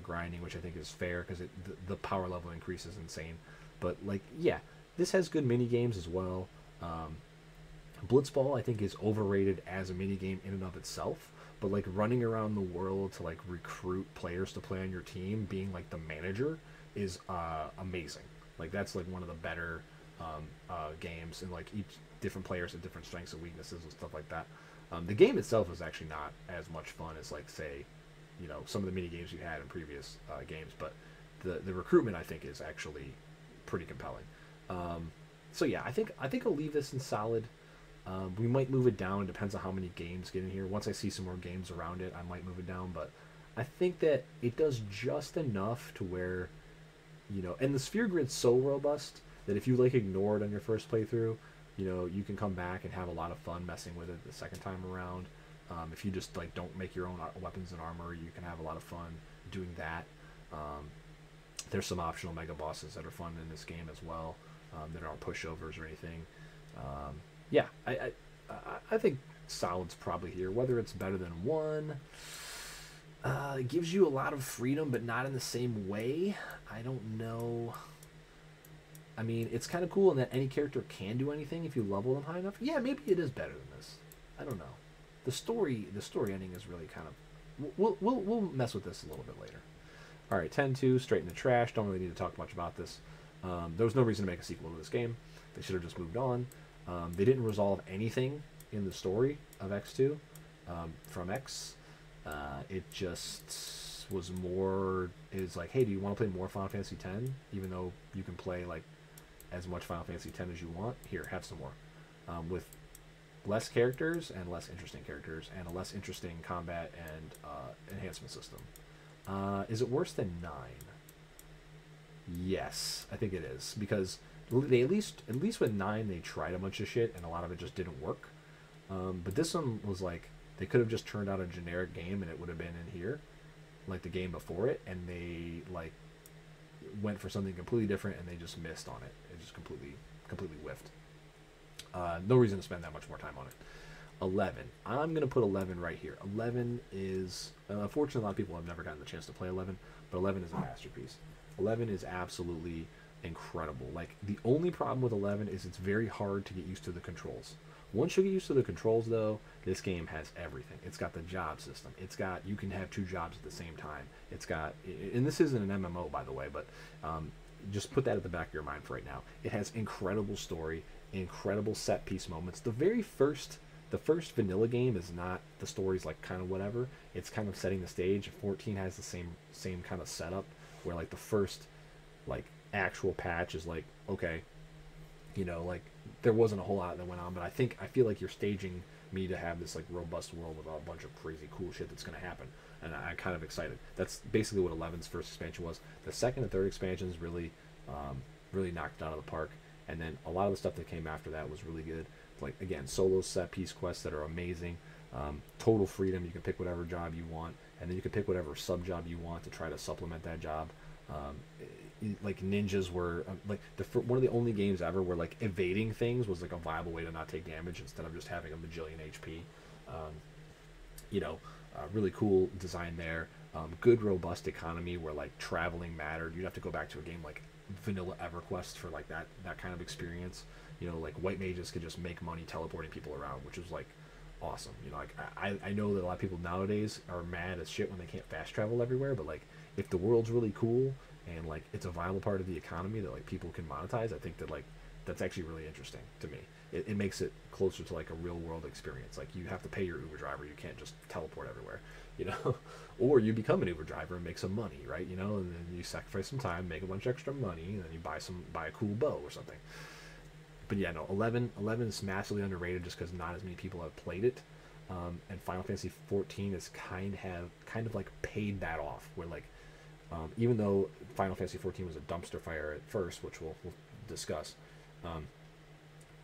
S1: grinding, which I think is fair, because the power level increase is insane. But like, yeah, this has good mini games as well. Blitzball, I think, is overrated as a mini game in and of itself, but like, running around the world to like recruit players to play on your team, being like the manager, is amazing. Like, that's like one of the better games, and like, each different players have different strengths and weaknesses and stuff like that. The game itself is actually not as much fun as, like, say, you know, some of the mini games you had in previous games, but the recruitment I think is actually pretty compelling. Um, so yeah, I think I'll leave this in solid. We might move it down. Depends on how many games get in here. Once I see some more games around it, I might move it down. But I think that it does just enough to where, and the sphere grid's so robust that if you like ignore it on your first playthrough, you can come back and have a lot of fun messing with it the second time around. If you just like don't make your own weapons and armor, you can have a lot of fun doing that. Um, there's some optional mega bosses that are fun in this game as well, that aren't pushovers or anything. Um, yeah, I think solid's probably here. Whether it's better than one, it gives you a lot of freedom, but not in the same way. I don't know. I mean, it's kind of cool in that any character can do anything if you level them high enough. Yeah, maybe it is better than this. I don't know. The story ending is really kind of. We'll mess with this a little bit later. All right, 10-2, straight in the trash. Don't really need to talk much about this. There was no reason to make a sequel to this game. They should have just moved on. They didn't resolve anything in the story of X2 from X. It just was more. Is like, hey, do you want to play more Final Fantasy X? Even though you can play like as much Final Fantasy X as you want. Here, have some more. With less characters and less interesting characters and a less interesting combat and enhancement system. Is it worse than 9? Yes, I think it is, because they at least with 9 they tried a bunch of shit and a lot of it just didn't work. But this one was like they could have just turned out a generic game and it would have been in here, like the game before it, and they like went for something completely different and they just missed on it. It just completely whiffed. No reason to spend that much more time on it. 11. I'm gonna put 11 right here. 11 is unfortunately a lot of people have never gotten the chance to play 11, but 11 is a masterpiece. 11 is absolutely incredible. Like, the only problem with 11 is it's very hard to get used to the controls. Once you get used to the controls, though, this game has everything. It's got the job system. It's got, you can have 2 jobs at the same time. It's got, and this isn't an MMO, by the way, but just put that at the back of your mind for right now. It has incredible story, incredible set piece moments. The first vanilla game is not, the story's like kind of whatever. It's kind of setting the stage. 14 has the same kind of setup where like the first like actual patch is like, okay, like there wasn't a whole lot that went on, but I feel like you're staging me to have this like robust world with a bunch of crazy cool shit that's going to happen, and I'm kind of excited. That's basically what 11's first expansion was. The second and third expansions really knocked it out of the park, and then a lot of the stuff that came after that was really good. Like, again, solo set piece quests that are amazing. Total freedom. You can pick whatever job you want, and then you can pick whatever sub job you want to try to supplement that job. Like ninjas were like one of the only games ever where like evading things was like a viable way to not take damage instead of just having a bajillion HP. Really cool design there. Good robust economy where like traveling mattered. You'd have to go back to a game like vanilla EverQuest for like that kind of experience. Like white mages could just make money teleporting people around, which was like awesome. Like I know that a lot of people nowadays are mad as shit when they can't fast travel everywhere, but like if the world's really cool and like it's a viable part of the economy that like people can monetize, I think that like that's actually really interesting to me. It makes it closer to like a real world experience. Like, you have to pay your Uber driver, you can't just teleport everywhere, or you become an Uber driver and make some money, right? And then you sacrifice some time, make a bunch of extra money, and then you buy a cool bow or something. But yeah, no, 11 is massively underrated just because not as many people have played it. And Final Fantasy 14 is kind of like paid that off, where like even though Final Fantasy 14 was a dumpster fire at first, which we'll discuss,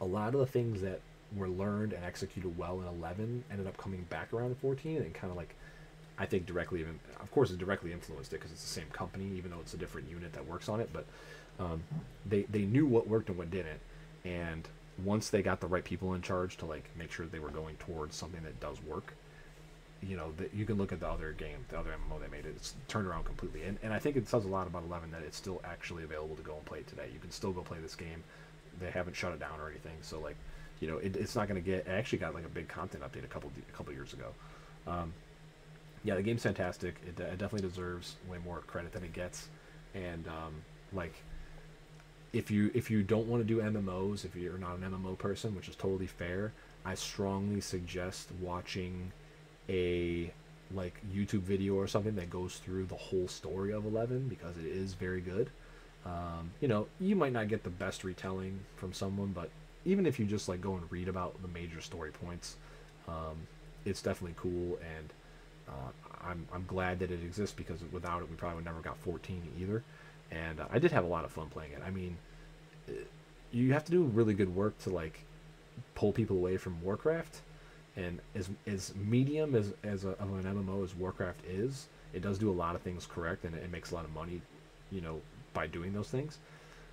S1: a lot of the things that were learned and executed well in 11 ended up coming back around in 14, and kind of like, I think directly, even of course it directly influenced it because it's the same company, even though it's a different unit that works on it, but they knew what worked and what didn't, and once they got the right people in charge to like make sure they were going towards something that does work, that you can look at the other game, the other MMO they made, it's turned around completely, and I think it says a lot about 11 that it's still actually available to go and play today. You can still go play this game. They haven't shut it down or anything, so like, it's not going to get. It actually got like a big content update a couple years ago. Yeah, the game's fantastic. It definitely deserves way more credit than it gets, and like, if you don't want to do MMOs, if you're not an MMO person, which is totally fair, I strongly suggest watching a like YouTube video or something that goes through the whole story of 11 because it is very good. You know, you might not get the best retelling from someone, but even if you just like go and read about the major story points, um, it's definitely cool. And I'm glad that it exists because without it, we probably would never got 14 either. And I did have a lot of fun playing it. I mean, uh, you have to do really good work to like pull people away from Warcraft. And as medium of an MMO as Warcraft is, it does do a lot of things correct, and it makes a lot of money, you know, by doing those things.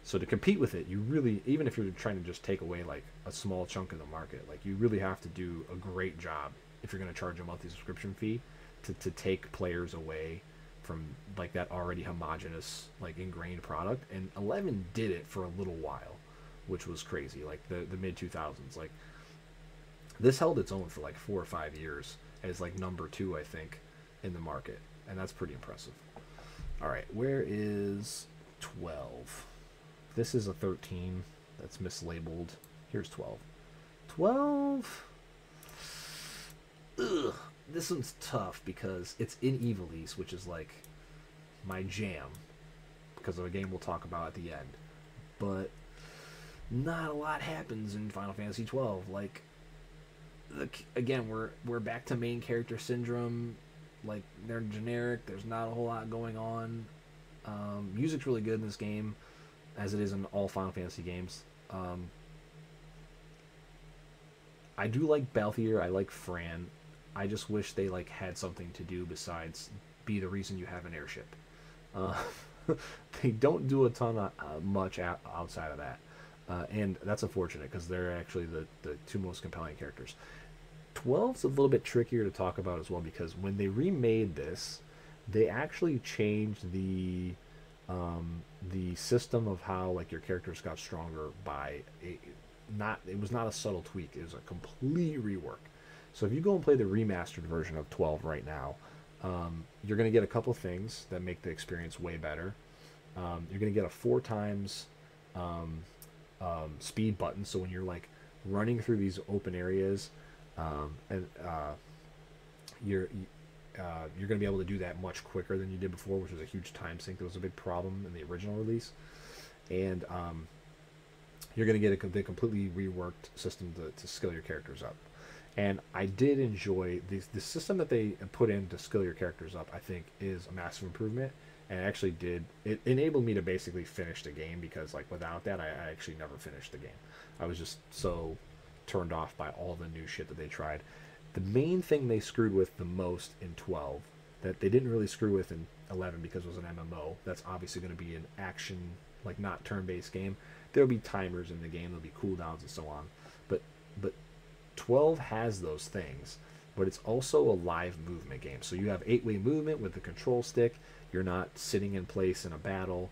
S1: So to compete with it, you really, even if you're trying to just take away like a small chunk of the market, like you really have to do a great job if you're going to charge a monthly subscription fee to take players away from like that already homogenous like ingrained product. And 11 did it for a little while, which was crazy. Like the mid 2000s, like this held its own for like 4 or 5 years as like number two, I think, in the market, and that's pretty impressive. All right, where is 12? This is a 13 that's mislabeled. Here's 12. 12. Ugh. This one's tough because it's in Evilise, which is like my jam because of a game we'll talk about at the end. But not a lot happens in Final Fantasy 12. Like again, we're back to main character syndrome. Like they're generic. There's not a whole lot going on. Music's really good in this game, as it is in all Final Fantasy games. I do like Balthier. I like Fran. I just wish they like had something to do besides be the reason you have an airship. Uh, they don't do a ton of much outside of that, and that's unfortunate because they're actually the two most compelling characters. 12's a little bit trickier to talk about as well because when they remade this, they actually changed the system of how like your characters got stronger by it was not a subtle tweak, it was a complete rework. So if you go and play the remastered version of 12 right now, you're going to get a couple things that make the experience way better. You're going to get a 4 times speed button, so when you're like running through these open areas, and you're going to be able to do that much quicker than you did before, which was a huge time sink. That was a big problem in the original release. And you're going to get the completely reworked system to skill your characters up. And I did enjoy the system that they put in to skill your characters up. I think is a massive improvement, and actually it enabled me to basically finish the game because like without that I actually never finished the game. I was just so turned off by all the new shit that they tried. The main thing they screwed with the most in 12 that they didn't really screw with in 11 because it was an MMO. That's obviously going to be an action, like not turn-based game. There'll be timers in the game. There'll be cooldowns and so on. But 12 has those things, but it's also a live movement game. So you have 8-way movement with the control stick. You're not sitting in place in a battle.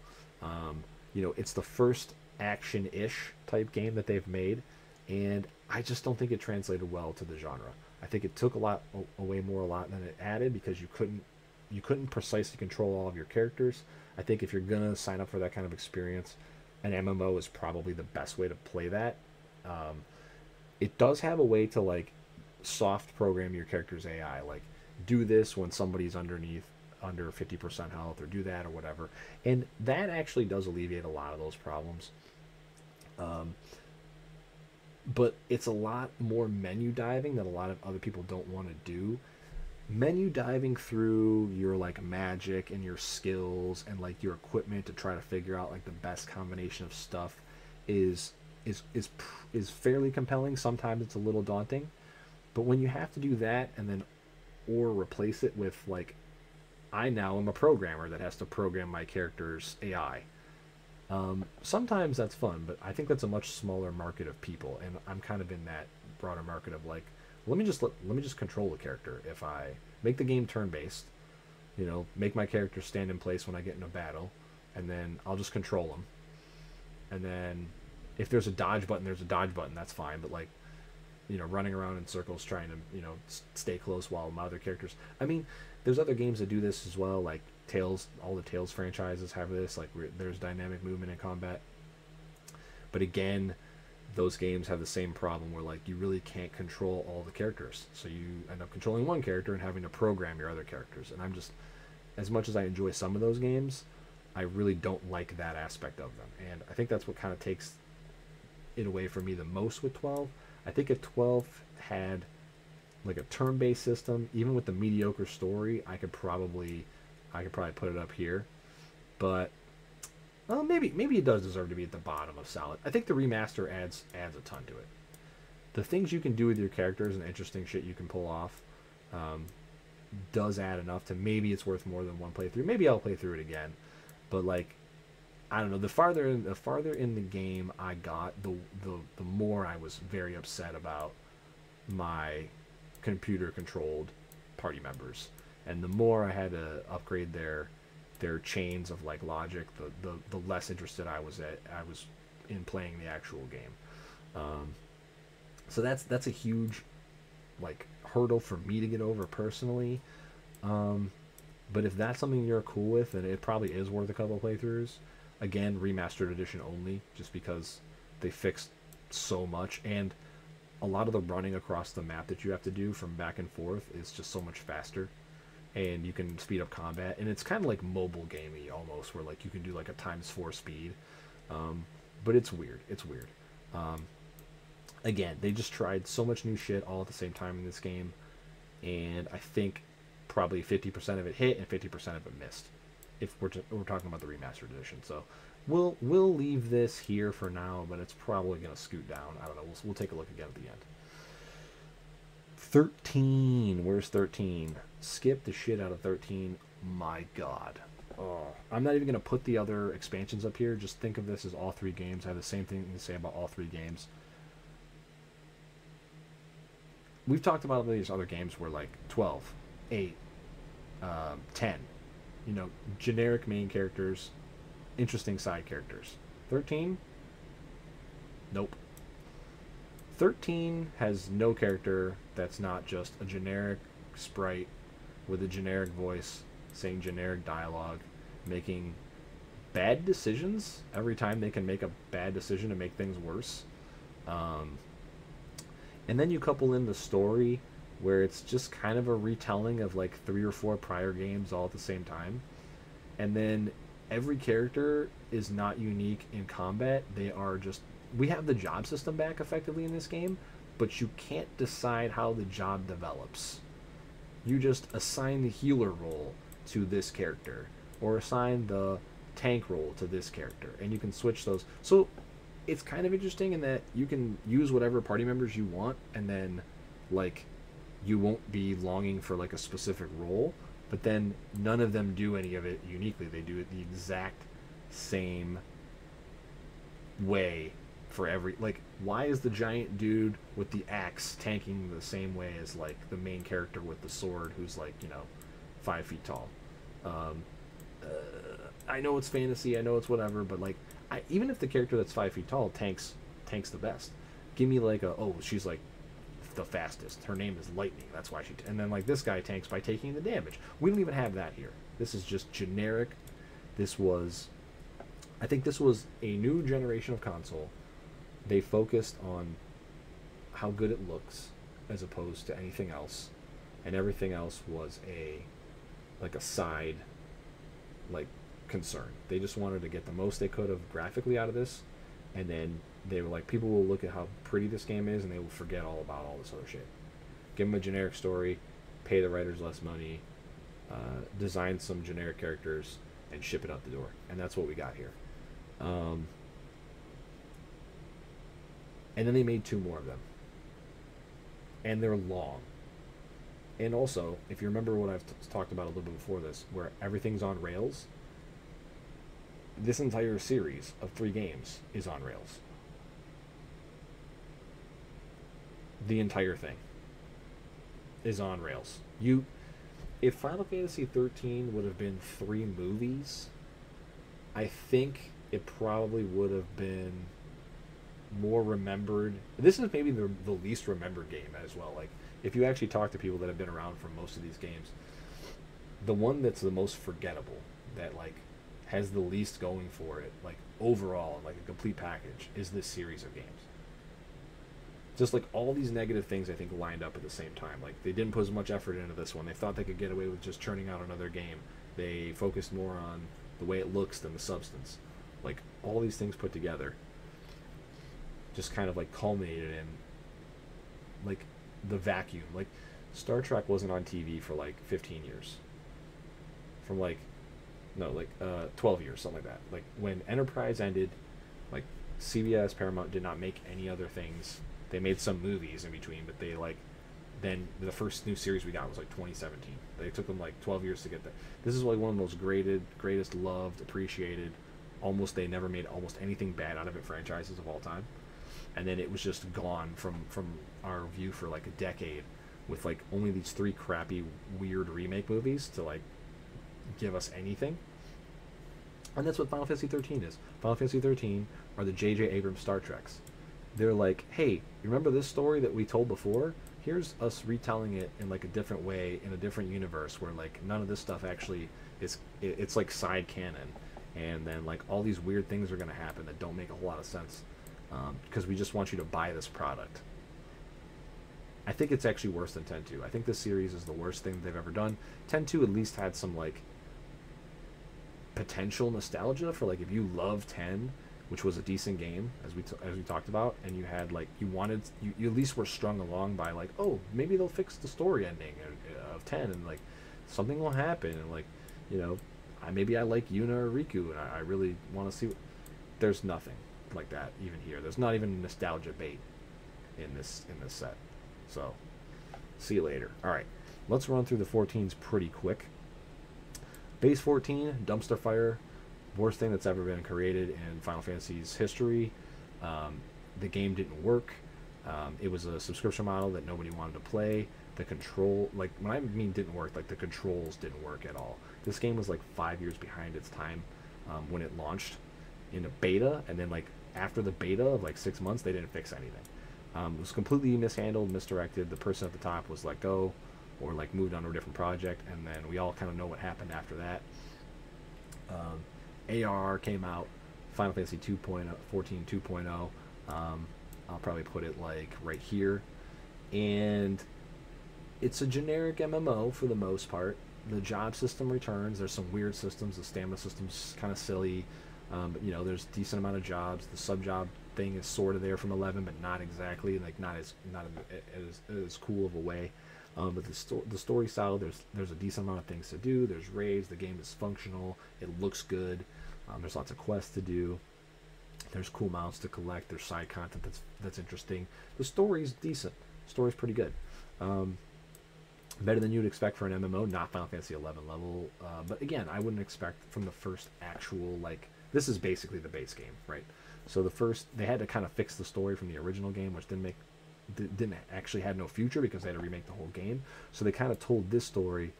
S1: It's the first action-ish type game that they've made, and I just don't think it translated well to the genre. I think it took a lot than it added because you couldn't precisely control all of your characters. I think if you're gonna sign up for that kind of experience, an MMO is probably the best way to play that. It does have a way to like soft program your character's AI, like do this when somebody's under 50% health, or do that or whatever, and that actually does alleviate a lot of those problems. But it's a lot more menu diving that a lot of other people don't want to do. Menu diving through your like magic and your skills and like your equipment to try to figure out like the best combination of stuff is fairly compelling. Sometimes it's a little daunting, but when you have to do that and then or replace it with like I now am a programmer that has to program my character's AI. Sometimes that's fun, but I think that's a much smaller market of people, and I'm kind of in that broader market of like, let me just control the character. If I make the game turn-based, make my character stand in place when I get in a battle, and then I'll just control them. And then if there's a dodge button, there's a dodge button. That's fine, but like, running around in circles trying to stay close while my other characters. I mean, there's other games that do this as well, like Tales. All the Tales franchises have this. Like there's dynamic movement in combat. But again, those games have the same problem where like you really can't control all the characters, so you end up controlling one character and having to program your other characters. And I'm just, as much as I enjoy some of those games, I really don't like that aspect of them, and I think that's what kind of takes it away from me the most with 12. I think if 12 had like a turn-based system, even with the mediocre story, I could probably put it up here. But well, maybe it does deserve to be at the bottom of solid. I think the remaster adds a ton to it. The things you can do with your characters and the interesting shit you can pull off um, does add enough to maybe it's worth more than one playthrough. Maybe I'll play through it again, but like I don't know. The farther in the game I got, the more I was very upset about my computer controlled party members, and the more I had to upgrade their chains of like logic, the less interested I was in playing the actual game. Um, so that's a huge like hurdle for me to get over personally. Um, but if that's something you're cool with, then it probably is worth a couple playthroughs. Again, remastered edition only, just because they fixed so much, and a lot of the running across the map that you have to do from back and forth is just so much faster, and you can speed up combat, and it's kind of like mobile gamey almost, where like you can do like a ×4 speed. But it's weird. It's weird. Um, Again, they just tried so much new shit all at the same time in this game, and I think probably 50% of it hit and 50% of it missed. If we're talking about the remastered edition, so we'll leave this here for now, but it's probably gonna scoot down. I don't know. We'll take a look again at the end. 13. Where's 13? Skip the shit out of 13. My God. Oh, I'm not even gonna put the other expansions up here. Just think of this as all three games. I have the same thing to say about all three games. We've talked about these other games where like 12, 8, 10, generic main characters, interesting side characters. 13? Nope. 13 has no character that's not just a generic sprite with a generic voice saying generic dialogue, making bad decisions every time they can make a bad decision to make things worse. And then you couple in the story where it's just kind of a retelling of like 3 or 4 prior games all at the same time. And then every character is not unique in combat. They are just, we have the job system back effectively in this game, but you can't decide how the job develops. You just assign the healer role to this character, or assign the tank role to this character, and you can switch those. So it's kind of interesting in that you can use whatever party members you want, and then like you won't be longing for like a specific role, but then none of them do any of it uniquely. They do it the exact same way for every, like, why is the giant dude with the axe tanking the same way as like the main character with the sword who's like 5 feet tall? um, I know it's fantasy, I know it's whatever, but like even if the character that's 5 feet tall tanks the best, give me like she's like the fastest, her name is Lightning, that's why and then like this guy tanks by taking the damage. We don't even have that here. This is just generic. I think this was a new generation of console. They focused on how good it looks as opposed to anything else, and everything else was a side like concern. They just wanted to get the most they could of graphically out of this, and then they were like, people will look at how pretty this game is and they will forget all about all this other shit. Give them a generic story, pay the writers less money, design some generic characters, and ship it out the door. And that's what we got here. And then they made 2 more of them, and they're long. And also, if you remember what I've talked about a little bit before this, where everything's on rails, this entire series of 3 games is on rails. The entire thing is on rails. If Final Fantasy 13 would have been 3 movies, I think it probably would have been more remembered. This is maybe the least remembered game as well. Like, if you actually talk to people that have been around for most of these games, the one that's the most forgettable, that like has the least going for it, like overall, like a complete package, is this series of games. Just like all these negative things, I think lined up at the same time. Like they didn't put as much effort into this one. They thought they could get away with just churning out another game. They focused more on the way it looks than the substance. Like all these things put together, just kind of like culminated in like the vacuum. Like Star Trek wasn't on TV for like 15 years. From like no, like 12 years, something like that. Like when Enterprise ended, like CBS Paramount did not make any other things. They made some movies in between, but they like then the first new series we got was like 2017. They took them like 12 years to get there. This is like one of the most greatest loved, appreciated, almost they never made almost anything bad out of it franchises of all time. And then it was just gone from our view for like a decade, with like only these 3 crappy, weird remake movies to like give us anything. And that's what Final Fantasy 13 is. Final Fantasy 13 are the J.J. Abrams Star Treks. They're like, hey, you remember this story that we told before? Here's us retelling it in like a different way, in a different universe, where like none of this stuff actually is. It's like side canon, and then like all these weird things are gonna happen that don't make a whole lot of sense, because we just want you to buy this product. I think it's actually worse than 10-2. I think this series is the worst thing they've ever done. 10-2 at least had some like potential nostalgia for like if you love 10, which was a decent game as we talked about, and you had like you at least were strung along by like, oh, maybe they'll fix the story ending of 10, and like something will happen, and like, you know, maybe I like Yuna or Riku, and I really want to see there's nothing like that even here. There's not even nostalgia bait in this set. So see you later. All right, let's run through the 14s pretty quick. Base 14, Dumpster Fire, worst thing that's ever been created in Final Fantasy's history. The game didn't work. It was a subscription model that nobody wanted to play. The control, like when I mean didn't work, like the controls didn't work at all. This game was like 5 years behind its time when it launched in a beta, and then like after the beta of like 6 months, they didn't fix anything. It was completely mishandled, misdirected. The person at the top was let go, or like moved on to a different project, and then we all kind of know what happened after that. AR came out, Final Fantasy 2.0, 14 2.0. I'll probably put it like right here, and it's a generic MMO for the most part. The job system returns. There's some weird systems. The stamina system's kind of silly, but you know, there's a decent amount of jobs. The sub job thing is sort of there from 11, but not exactly, like not as cool of a way. But the story style, there's a decent amount of things to do. There's raids. The game is functional. It looks good. There's lots of quests to do. There's cool mounts to collect. There's side content that's interesting. The story's decent. The story's pretty good. Better than you'd expect for an MMO, not Final Fantasy 11 level. But again, I wouldn't expect from the first actual, like, this is basically the base game, right? So they had to kind of fix the story from the original game, which didn't actually had no future because they had to remake the whole game. So they kind of told this story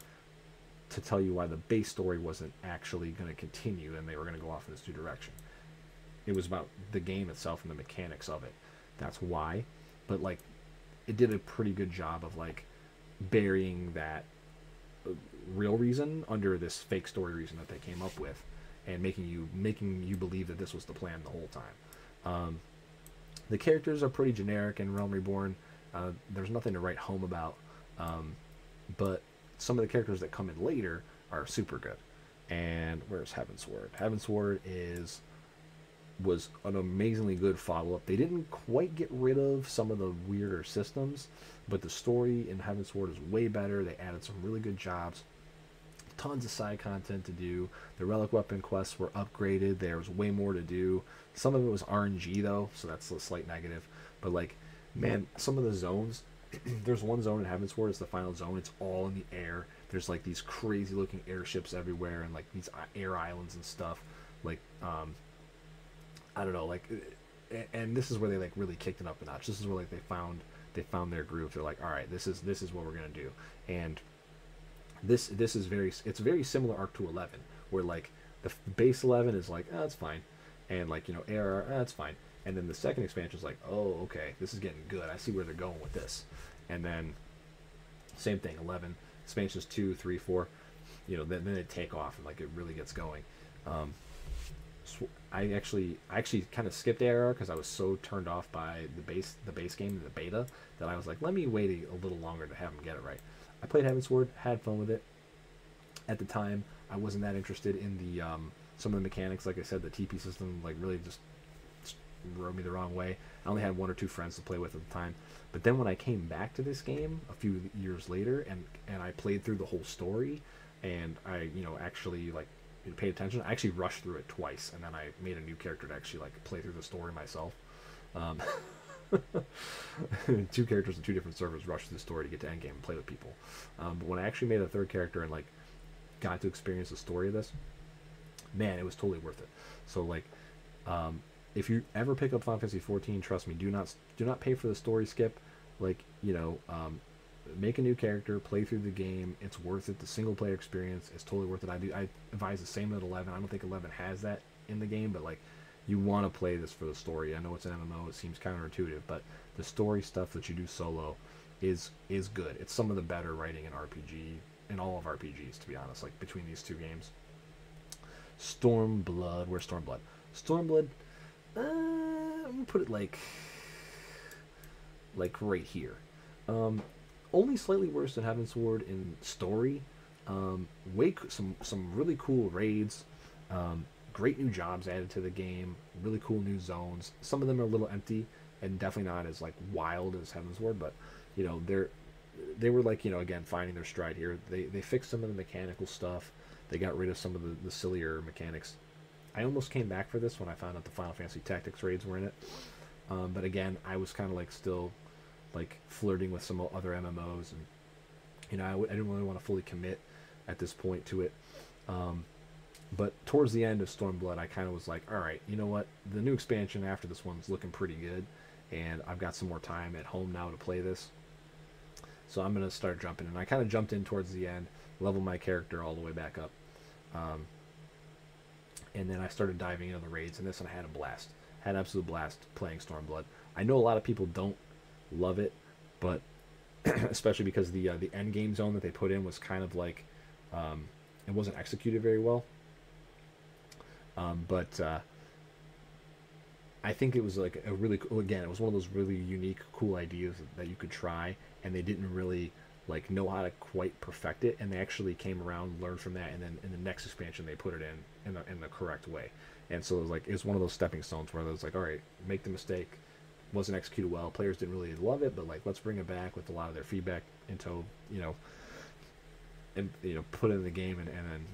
S1: to tell you why the base story wasn't actually going to continue, and they were going to go off in this new direction. It was about the game itself and the mechanics of it. That's why. But like, it did a pretty good job of like burying that real reason under this fake story reason that they came up with, and making you believe that this was the plan the whole time. The characters are pretty generic in Realm Reborn. There's nothing to write home about, but some of the characters that come in later are super good. And where's Heavensward? Heavensward was an amazingly good follow-up. They didn't quite get rid of some of the weirder systems, but the story in Heavensward is way better. They added some really good jobs. Tons of side content to do. The relic weapon quests were upgraded. There was way more to do. Some of it was RNG though, so that's a slight negative. But like, man, some of the zones, there's one zone in Heavensward, it's the final zone. It's all in the air. There's like these crazy looking airships everywhere, and like these air islands and stuff. Like, I don't know, like, and this is where they like really kicked it up a notch. This is where like they found their groove. They're like, all right, this is what we're gonna do. And this is very similar arc to 11, where like the base 11 is like, oh, that's fine, and like, you know, ARR, that's fine, and then the second expansion is like, oh, okay, this is getting good. I see where they're going with this. And then same thing, 11 expansions 2, 3, 4, you know, then they take off and like it really gets going. I actually kind of skipped ARR because I was so turned off by the base game, the beta, that I was like, let me wait a little longer to have them get it right. I played Heavensward, had fun with it. At the time, I wasn't that interested in the some of the mechanics. Like I said, the TP system like really just rode me the wrong way. I only had one or two friends to play with at the time. But then when I came back to this game a few years later and I played through the whole story, and I actually like paid attention. I actually rushed through it twice, and then I made a new character to actually like play through the story myself. Um, two characters in two different servers rushed through the story to get to endgame and play with people. But when I actually made a third character and like got to experience the story of this, man, it was totally worth it. So like, if you ever pick up Final Fantasy 14, trust me, do not pay for the story skip. Like make a new character, play through the game. It's worth it. The single player experience is totally worth it. I advise the same at 11. I don't think 11 has that in the game, but like you want to play this for the story. I know it's an MMO. It seems counterintuitive, but the story stuff that you do solo is good. It's some of the better writing in RPG, in all of RPGs, to be honest. Like between these two games. Stormblood. Where's Stormblood? Stormblood. I'm gonna put it like right here. Only slightly worse than Heavensward in story. Some really cool raids. Great new jobs added to the game. Really cool new zones. Some of them are a little empty and definitely not as like wild as Heavensward, but they were like again finding their stride here. They fixed some of the mechanical stuff. They got rid of some of the sillier mechanics. I almost came back for this when I found out the Final Fantasy Tactics raids were in it. But again, I was kind of like still like flirting with some other MMOs, and I didn't really want to fully commit at this point to it. But towards the end of Stormblood, I kind of was like, all right, you know what? The new expansion after this one's looking pretty good, and I've got some more time at home now to play this. So I'm going to start jumping, and I kind of jumped in towards the end, leveled my character all the way back up. And then I started diving into the raids in this, and I had a blast. Had an absolute blast playing Stormblood. I know a lot of people don't love it, but especially because the end game zone that they put in was kind of like it wasn't executed very well. But I think it was like a really again, it was one of those really unique, cool ideas that you could try, and they didn't really like know how to quite perfect it, and they actually came around, learned from that, and then in the next expansion they put it in the correct way. And so it was one of those stepping stones where it was like, all right, make the mistake, wasn't executed well, players didn't really love it, but like let's bring it back with a lot of their feedback into and put it in the game, and then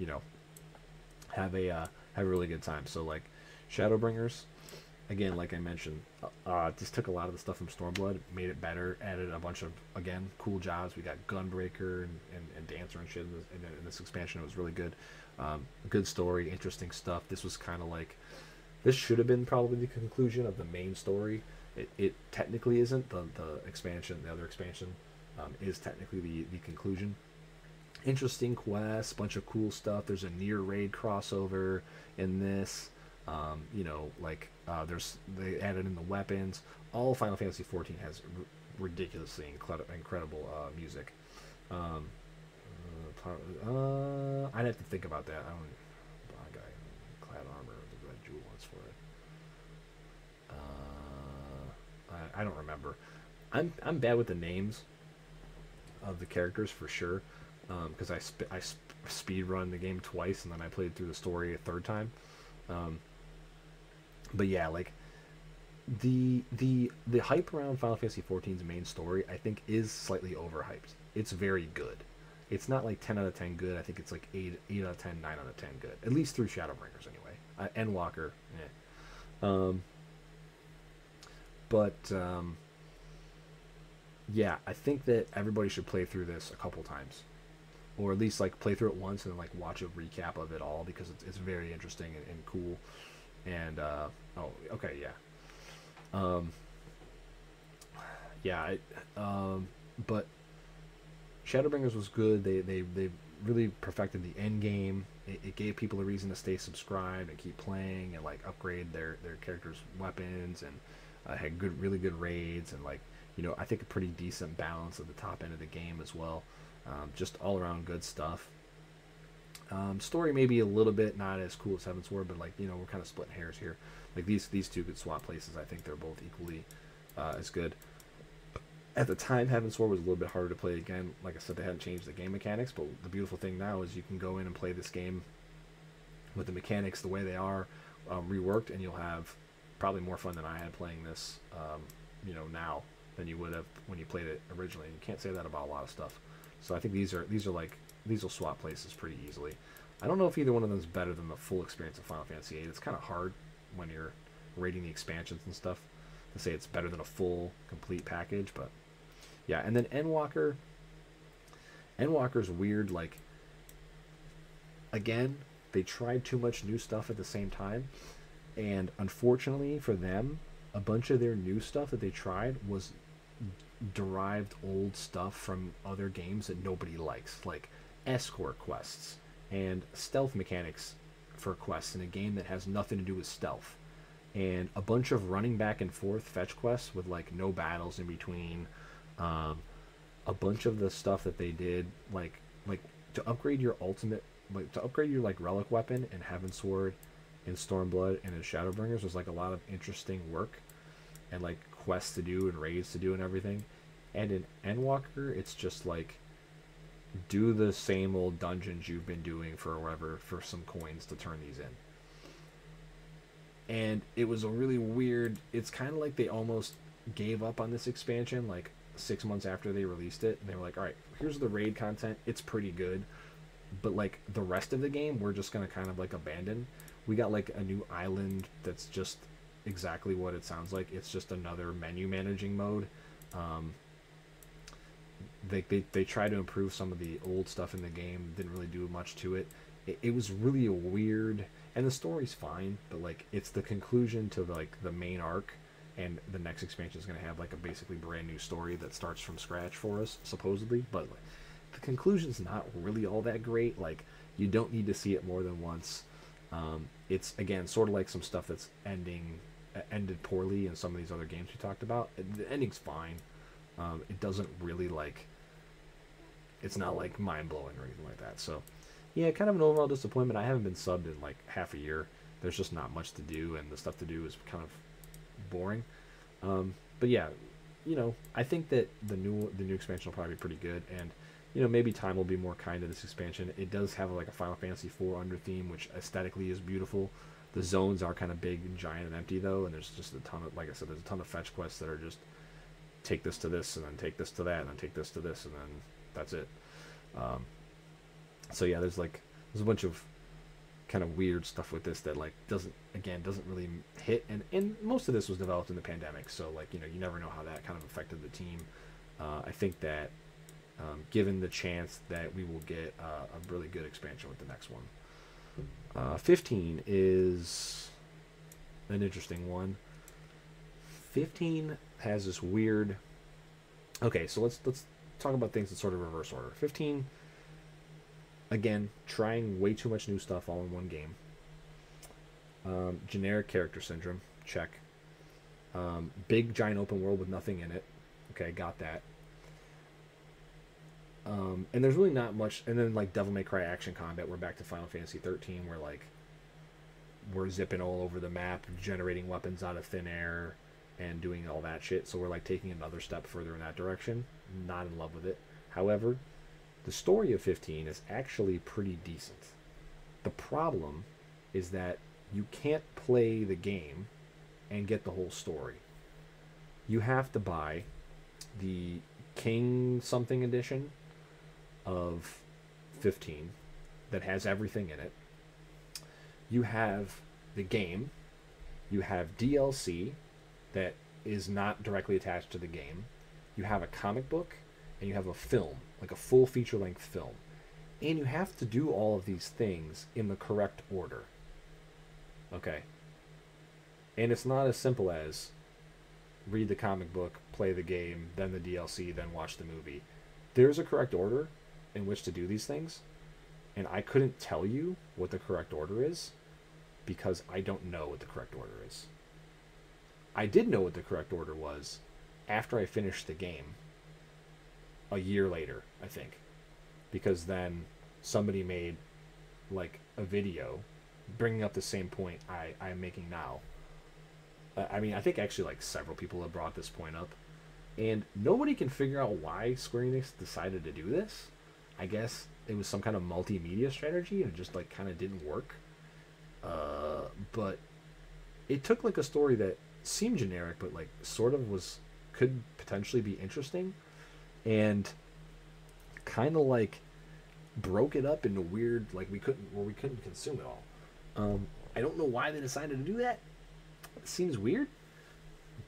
S1: have a really good time. So like Shadowbringers, again, like I mentioned, just took a lot of the stuff from Stormblood, made it better, added a bunch of, again, cool jobs. We got Gunbreaker and Dancer and shit in this expansion. It was really good. Good story, interesting stuff. This was kind of like, this should have been probably the conclusion of the main story. It technically isn't. The expansion, the other expansion, is technically the conclusion. Interesting quests, bunch of cool stuff. There's a near raid crossover in this. They added in the weapons. All Final Fantasy 14 has ridiculously incredible music. I'd have to think about that. I got clad armor, the red jewel ones for it. I don't remember. I'm bad with the names of the characters for sure, because I speed run the game twice, and then I played through the story a third time. But yeah, like the hype around Final Fantasy 14's main story, I think, is slightly overhyped. It's very good. It's not like 10 out of 10 good. I think it's like 8 out of 10, 9 out of 10 good. At least through Shadowbringers anyway. Endwalker, yeah, I think that everybody should play through this a couple times, or at least like play through it once and then like watch a recap of it all, because it's very interesting and cool. And but Shadowbringers was good. They really perfected the end game. It gave people a reason to stay subscribed and keep playing and like upgrade their characters' weapons, and had really good raids, and like I think a pretty decent balance at the top end of the game as well. Just all around good stuff. Story maybe a little bit not as cool as Heavensward, but like we're kind of splitting hairs here. Like these two could swap places. I think they're both equally as good. At the time, Heavensward was a little bit harder to play. Again, like I said, they hadn't changed the game mechanics, but the beautiful thing now is you can go in and play this game with the mechanics the way they are, reworked, and you'll have probably more fun than I had playing this, now than you would have when you played it originally. You can't say that about a lot of stuff. So I think these will swap places pretty easily. I don't know if either one of them is better than the full experience of Final Fantasy VIII. It's kind of hard when you're rating the expansions and stuff to say it's better than a full complete package, but yeah. And then Endwalker. Endwalker's weird. Like, again, they tried too much new stuff at the same time, and unfortunately for them, a bunch of their new stuff that they tried was derived old stuff from other games that nobody likes, like escort quests and stealth mechanics for quests in a game that has nothing to do with stealth, and a bunch of running back and forth fetch quests with like no battles in between. A bunch of the stuff that they did, like to upgrade your ultimate, like to upgrade your like relic weapon in Heavensward, in Stormblood, and in Shadowbringers, was like a lot of interesting work and like quests to do and raids to do and everything. And in Endwalker, it's just like do the same old dungeons you've been doing for whatever, for some coins to turn these in. And it was a really weird, it's kind of like they almost gave up on this expansion like 6 months after they released it, and they were like, all right, here's the raid content, it's pretty good, but like the rest of the game we're just gonna kind of like abandon. We got like a new island that's just exactly what it sounds like. It's just another menu managing mode. They try to improve some of the old stuff in the game, didn't really do much to it. It was really a weird, and the story's fine, but like it's the conclusion to like the main arc, and the next expansion is going to have like a basically brand new story that starts from scratch for us supposedly, but like, the conclusion's not really all that great. Like, you don't need to see it more than once. It's again sort of like some stuff that's ended poorly in some of these other games we talked about. The ending's fine. It doesn't really like, it's not like mind-blowing or anything like that. So yeah, kind of an overall disappointment. I haven't been subbed in like half a year. There's just not much to do, and the stuff to do is kind of boring. But yeah, I think that the new expansion will probably be pretty good, and maybe time will be more kind to this expansion. It does have like a Final Fantasy IV under theme, which aesthetically is beautiful. The zones are kind of big and giant and empty though, and there's just a ton of, like I said, there's a ton of fetch quests that are just take this to this, and then take this to that, and then take this to this, and then that's it. So yeah, there's a bunch of kind of weird stuff with this that like doesn't really hit, and most of this was developed in the pandemic, so like you never know how that kind of affected the team. I think that given the chance that we will get a really good expansion with the next one. 15 is an interesting one. 15 has this weird, okay, so let's talk about things in sort of reverse order. 15, again, trying way too much new stuff all in one game. Generic character syndrome, check. Big giant open world with nothing in it, okay, got that. And there's really not much, and then like Devil May Cry action combat, we're back to Final Fantasy 13, where like we're zipping all over the map, generating weapons out of thin air and doing all that shit. So we're like taking another step further in that direction. Not in love with it. However, the story of 15 is actually pretty decent. The problem is that you can't play the game and get the whole story. You have to buy the King something edition of 15 that has everything in it. You have the game. You have DLC that is not directly attached to the game. You have a comic book, and you have a film, like a full feature-length film. And you have to do all of these things in the correct order. Okay. And it's not as simple as read the comic book, play the game, then the DLC, then watch the movie. There's a correct order in which to do these things, and I couldn't tell you what the correct order is because I don't know what the correct order is. I did know what the correct order was after I finished the game a year later, I think, because then somebody made like a video bringing up the same point I'm making now. I mean, I think actually like several people have brought this point up, and nobody can figure out why Square Enix decided to do this. I guess it was some kind of multimedia strategy, and it just like kind of didn't work. But it took like a story that seemed generic, but like sort of was could potentially be interesting, and kind of like broke it up into weird like we couldn't consume it all. I don't know why they decided to do that. It seems weird,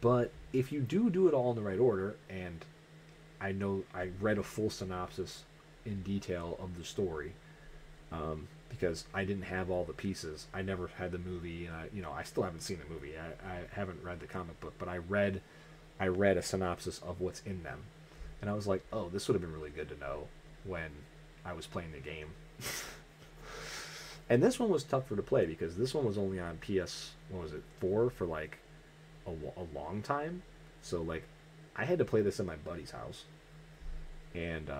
S1: but if you do it all in the right order, and I know I read a full synopsis in detail of the story, because I didn't have all the pieces. I never had the movie, and I still haven't seen the movie. I haven't read the comic book, but I read a synopsis of what's in them, and I was like, oh, this would have been really good to know when I was playing the game. And this one was tougher to play because this one was only on PS, what was it, 4 for like a long time. So like I had to play this in my buddy's house, and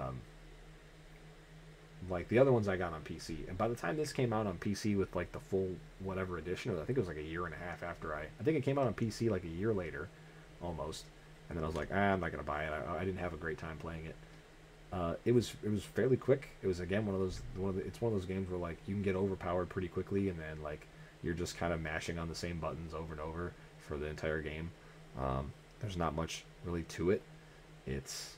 S1: like the other ones I got on PC. And by the time this came out on PC with like the full whatever edition, I think it was like a year and a half after I think it came out on PC like a year later, almost. And then I was like, I'm not gonna buy it. I didn't have a great time playing it. It was fairly quick. It was again it's one of those games where like you can get overpowered pretty quickly, and then like you're just kind of mashing on the same buttons over and over for the entire game. There's not much really to it. It's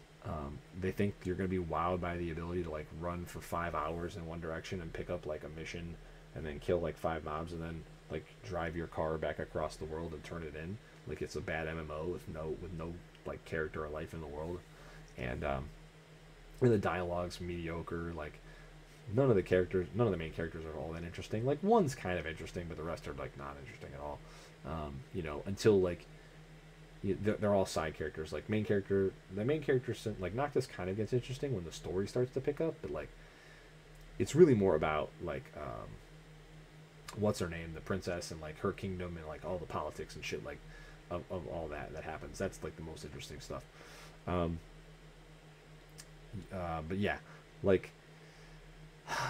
S1: they think you're going to be wowed by the ability to like run for 5 hours in one direction and pick up like a mission, and then kill like 5 mobs, and then like drive your car back across the world and turn it in. Like it's a bad MMO with no like character or life in the world, and the dialogue's mediocre. Like none of the main characters are all that interesting. Like one's kind of interesting, but the rest are like not interesting at all. Until like they're all side characters. Like the main character, like Noctis kind of gets interesting when the story starts to pick up, but like it's really more about like what's her name, the princess, and like her kingdom, and like all the politics and shit like of all that happens. That's like the most interesting stuff. But yeah, like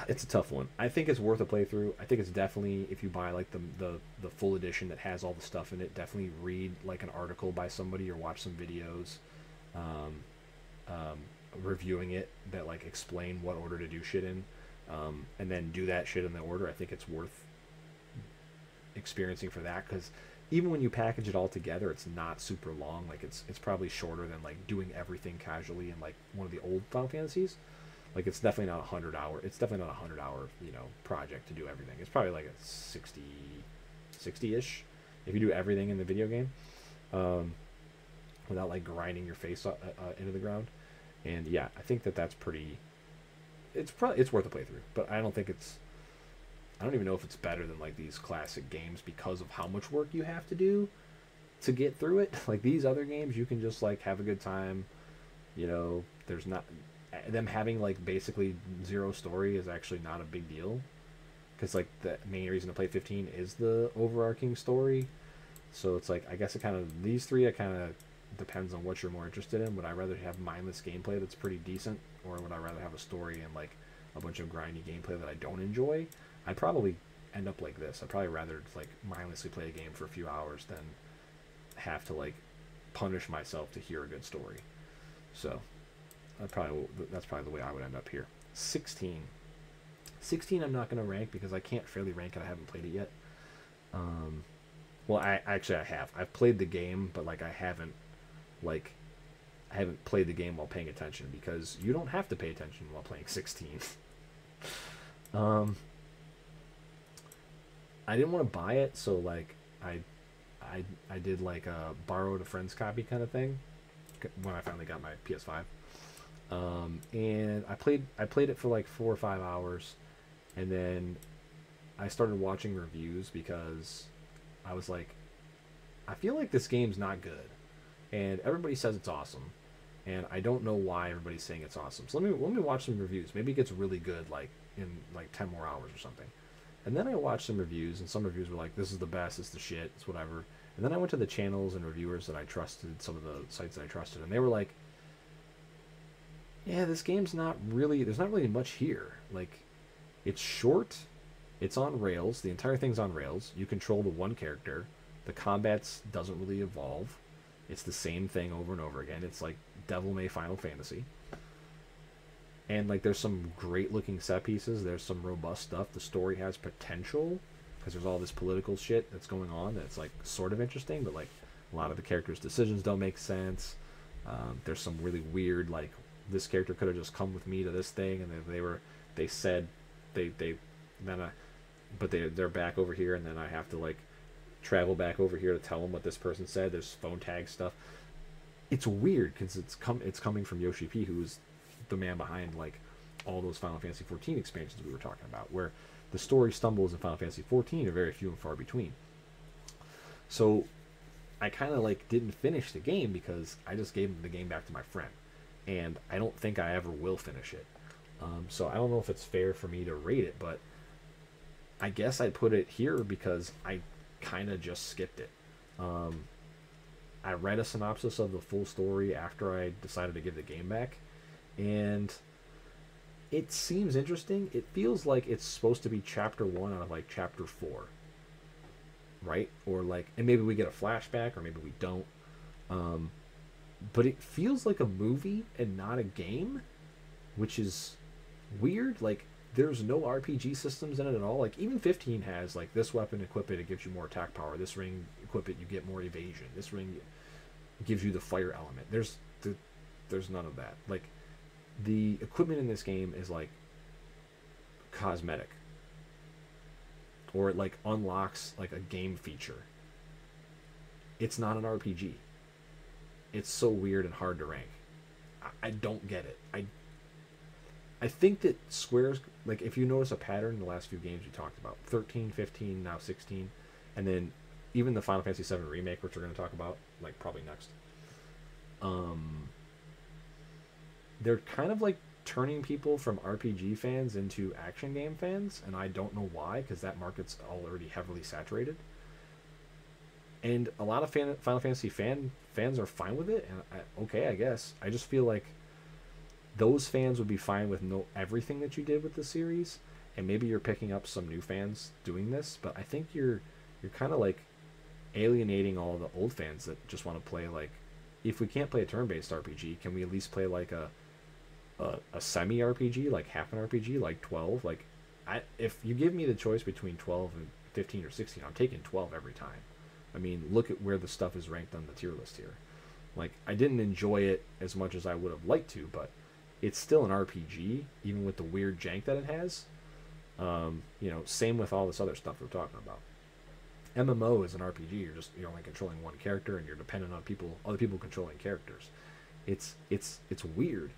S1: it's a tough one. I think it's worth a playthrough. I think it's definitely, if you buy like the full edition that has all the stuff in it, definitely read like an article by somebody or watch some videos reviewing it that like explain what order to do shit in, and then do that shit in the order. I think it's worth experiencing for that, because even when you package it all together, it's not super long. Like it's probably shorter than like doing everything casually in like one of the old Final Fantasies. Like it's definitely not 100 hour. It's definitely not a 100-hour project to do everything. It's probably like a 60-ish if you do everything in the video game, without like grinding your face into the ground. And yeah, I think that's pretty. It's worth a playthrough, but I don't even know if it's better than like these classic games because of how much work you have to do to get through it. Like these other games, you can just like have a good time. There's not them having like basically zero story is actually not a big deal, because like the main reason to play 15 is the overarching story. So it's like, I guess these three, it kind of depends on what you're more interested in. Would I rather have mindless gameplay that's pretty decent, or would I rather have a story and like a bunch of grindy gameplay that I don't enjoy? I'd probably end up like this. I'd probably rather like mindlessly play a game for a few hours than have to like punish myself to hear a good story. So that's probably the way I would end up here. 16 I'm not going to rank because I can't fairly rank it. I haven't played it yet. Well, I have. I've played the game, but like I haven't played the game while paying attention, because you don't have to pay attention while playing 16. I didn't want to buy it, so like I did like a borrowed a friend's copy kind of thing when I finally got my PS5. And I played it for like 4 or 5 hours, and then I started watching reviews because I was like, I feel like this game's not good, and everybody says it's awesome, and I don't know why everybody's saying it's awesome. So let me watch some reviews. Maybe it gets really good like in like 10 more hours or something. And then I watched some reviews, and some reviews were like, this is the best, it's the shit, it's whatever. And then I went to the channels and reviewers that I trusted, some of the sites that I trusted, and they were like, yeah, this game's not really, there's not really much here. Like, it's short, It's on rails. The entire thing's on rails. You control the one character. The combats doesn't really evolve. It's the same thing over and over again. It's like Devil May Final Fantasy. And like there's some great looking set pieces. There's some robust stuff. The story has potential because there's all this political shit that's going on that's like sort of interesting, but like a lot of the characters' decisions don't make sense. There's some really weird like this character could have just come with me to this thing, and they said they then I but they're back over here, and then I have to like travel back over here to tell them what this person said. There's phone tag stuff. It's weird because it's coming from Yoshi P, who's the man behind like all those Final Fantasy 14 expansions we were talking about, where the story stumbles in Final Fantasy 14 are very few and far between. So I kind of like didn't finish the game because I just gave the game back to my friend, and I don't think I ever will finish it. So I don't know if it's fair for me to rate it, but I guess I'd put it here because I kind of just skipped it. I read a synopsis of the full story after I decided to give the game back, and it seems interesting. It feels like it's supposed to be chapter 1 out of like chapter 4, right? Or like, and maybe we get a flashback, or maybe we don't. But it feels like a movie and not a game, which is weird. Like, there's no RPG systems in it at all. Like, even 15 has like this weapon, equip it gives you more attack power. This ring, equip it, you get more evasion. This ring gives you the fire element. There's none of that. Like, the equipment in this game is like cosmetic, or it like unlocks like a game feature. It's not an RPG. It's so weird and hard to rank. I don't get it. I think that Square's, like, if you notice a pattern in the last few games we talked about, 13, 15, now 16, and then even the Final Fantasy 7 remake, which we're going to talk about like probably next, they're kind of like turning people from RPG fans into action game fans, and I don't know why, because that market's already heavily saturated. And a lot of Final Fantasy fans are fine with it, and okay, I guess. I just feel like those fans would be fine with everything that you did with the series, and maybe you're picking up some new fans doing this, but I think you're kind of like alienating all the old fans that just want to play, like, if we can't play a turn-based RPG, can we at least play like a semi RPG, like half an RPG, like 12? Like, if you give me the choice between 12 and 15 or 16, I'm taking 12 every time. I mean, look at where the stuff is ranked on the tier list here. Like, I didn't enjoy it as much as I would have liked to, but it's still an RPG, even with the weird jank that it has. Same with all this other stuff we're talking about. MMO is an RPG. You're only controlling one character, and you're dependent on other people controlling characters. It's weird.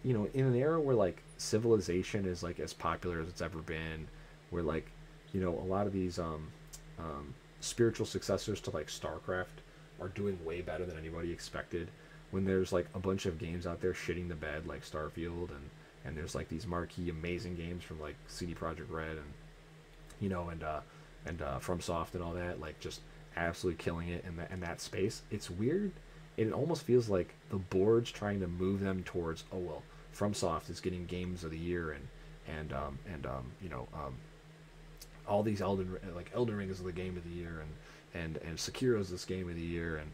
S1: In an era where like Civilization is like as popular as it's ever been, where like, a lot of these spiritual successors to like StarCraft are doing way better than anybody expected, when there's like a bunch of games out there shitting the bed like Starfield, and there's like these marquee amazing games from like CD Projekt Red and FromSoft and all that, like just absolutely killing it in that space. It's weird. It almost feels like the board's trying to move them towards, oh well, FromSoft is getting games of the year, and all these Elden Ring is the game of the year, and Sekiro's this game of the year, and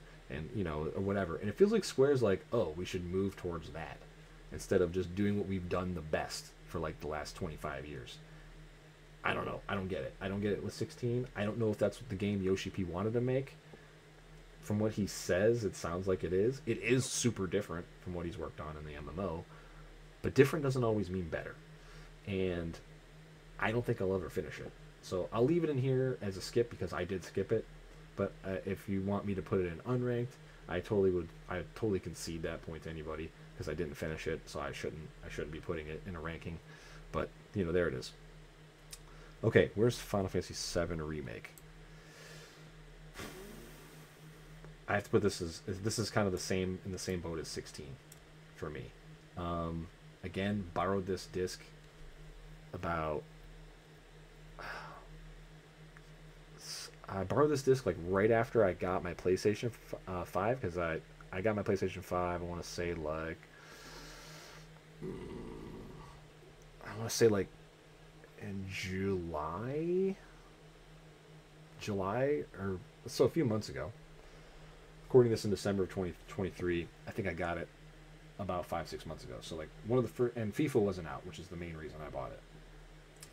S1: or whatever. And it feels like Square's like, oh, we should move towards that instead of just doing what we've done the best for like the last 25 years. I don't know. I don't get it. I don't get it with 16. I don't know if that's what the game Yoshi P wanted to make. From what he says, it sounds like it is. It is super different from what he's worked on in the MMO, but different doesn't always mean better. And I don't think I'll ever finish it. So I'll leave it in here as a skip because I did skip it. But if you want me to put it in unranked, I totally concede that point to anybody because I didn't finish it, so I shouldn't be putting it in a ranking. But there it is. Okay, where's Final Fantasy VII Remake? I have to put this is kind of in the same boat as 16 for me. Again, borrowed this disc about. I borrowed this disc like right after I got my PlayStation 5, because I got my PlayStation 5. I want to say like in July, or so a few months ago. Recording this in December of 2023, I think I got it about 5 6 months ago. So like one of the first, and FIFA wasn't out, which is the main reason I bought it.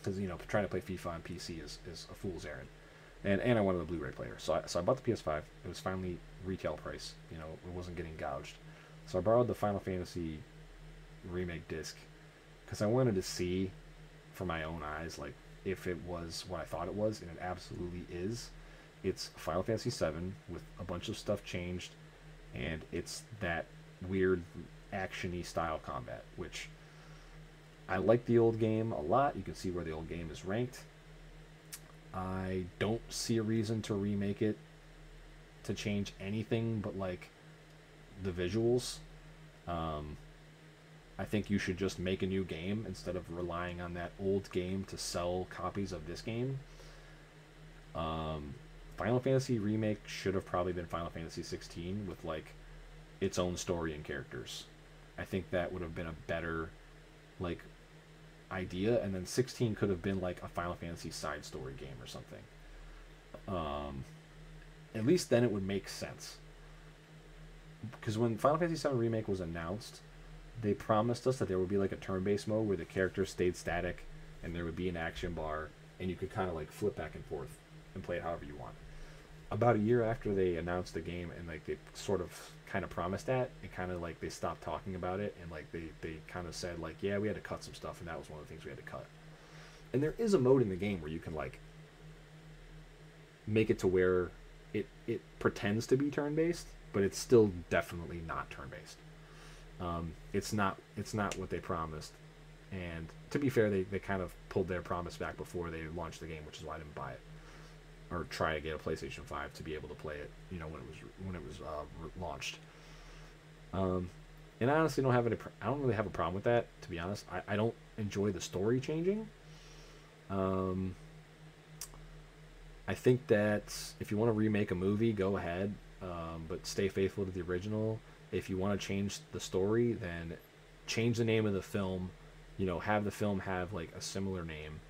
S1: Because trying to play FIFA on PC is a fool's errand, and I wanted a Blu-ray player. So I bought the PS5. It was finally retail price. It wasn't getting gouged. So I borrowed the Final Fantasy remake disc because I wanted to see for my own eyes like if it was what I thought it was, and it absolutely is. It's Final Fantasy VII with a bunch of stuff changed, and it's that weird action-y style combat, which I like the old game a lot. You can see where the old game is ranked. I don't see a reason to remake it to change anything but like the visuals. I think you should just make a new game instead of relying on that old game to sell copies of this game. Final Fantasy Remake should have probably been Final Fantasy 16 with like its own story and characters. I think that would have been a better like idea, and then 16 could have been like a Final Fantasy side story game or something. At least then it would make sense. Because when Final Fantasy VII Remake was announced, they promised us that there would be like a turn-based mode where the characters stayed static and there would be an action bar and you could kind of like flip back and forth and play it however you want. About a year after they announced the game and like they sort of kind of promised that, it kind of like they stopped talking about it, and like they kind of said like, yeah, we had to cut some stuff, and that was one of the things we had to cut. And there is a mode in the game where you can like make it to where it pretends to be turn-based, but it's still definitely not turn-based. It's not what they promised, and to be fair, they kind of pulled their promise back before they launched the game, which is why I didn't buy it or try to get a PlayStation 5 to be able to play it, when it was launched. And I honestly don't really have a problem with that, to be honest. I don't enjoy the story changing. I think that if you want to remake a movie, go ahead, but stay faithful to the original. If you want to change the story, then change the name of the film. Have the film have like a similar name,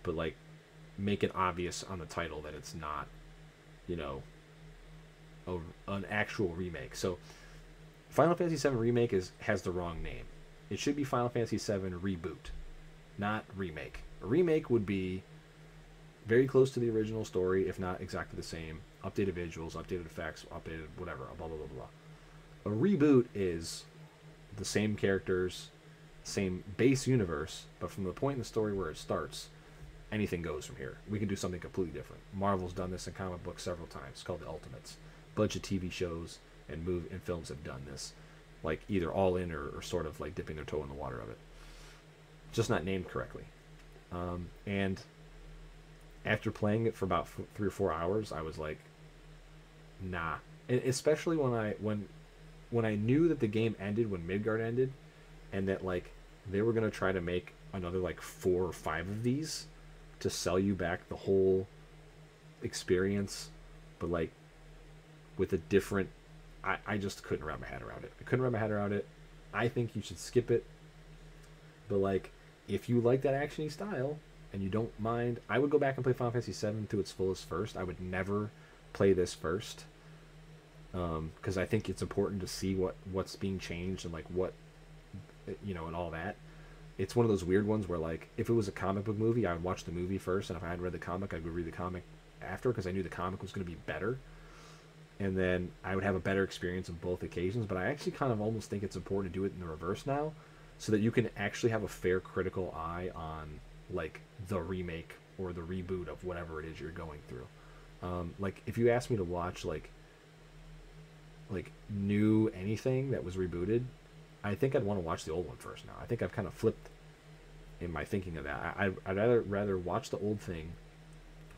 S1: but like make it obvious on the title that it's not, an actual remake. So Final Fantasy VII Remake has the wrong name. It should be Final Fantasy VII Reboot, not remake. A remake would be very close to the original story, if not exactly the same. Updated visuals, updated effects, updated whatever, blah, blah, blah, blah. A reboot is the same characters, same base universe, but from the point in the story where it starts, anything goes from here. We can do something completely different. Marvel's done this in comic books several times. It's called the Ultimates. A bunch of TV shows and films have done this, like either all in or sort of like dipping their toe in the water of it. Just not named correctly. And after playing it for about 3 or 4 hours, I was like, nah. And especially when I knew that the game ended when Midgard ended, and that like they were gonna try to make another like 4 or 5 of these to sell you back the whole experience, but like with a different. I just couldn't wrap my head around it. I think you should skip it. But like, if you like that actiony style and you don't mind, I would go back and play Final Fantasy VII to its fullest first. I would never play this first, because I think it's important to see what's being changed and like what, and all that. It's one of those weird ones where like if it was a comic book movie, I would watch the movie first, and if I hadn't read the comic, I would read the comic after, because I knew the comic was going to be better, and then I would have a better experience on both occasions. But I actually kind of almost think it's important to do it in the reverse now, so that you can actually have a fair critical eye on like the remake or the reboot of whatever it is you're going through. Like if you asked me to watch like new anything that was rebooted, I think I'd want to watch the old one first now. I think I've kind of flipped in my thinking of that. I'd rather watch the old thing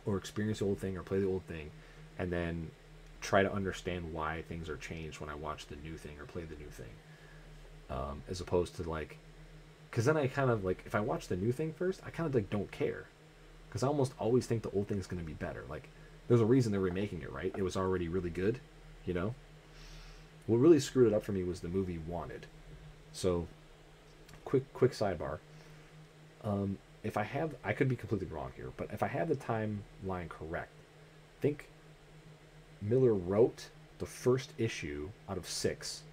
S1: or experience the old thing or play the old thing, and then try to understand why things are changed when I watch the new thing or play the new thing, as opposed to like, because then I kind of like, if I watch the new thing first, I kind of like don't care, because I almost always think the old thing's going to be better. Like there's a reason they're remaking it, right? It was already really good, What really screwed it up for me was the movie Wanted. So quick sidebar. if I could be completely wrong here, but if I have the timeline correct, I think Miller wrote the first issue out of 6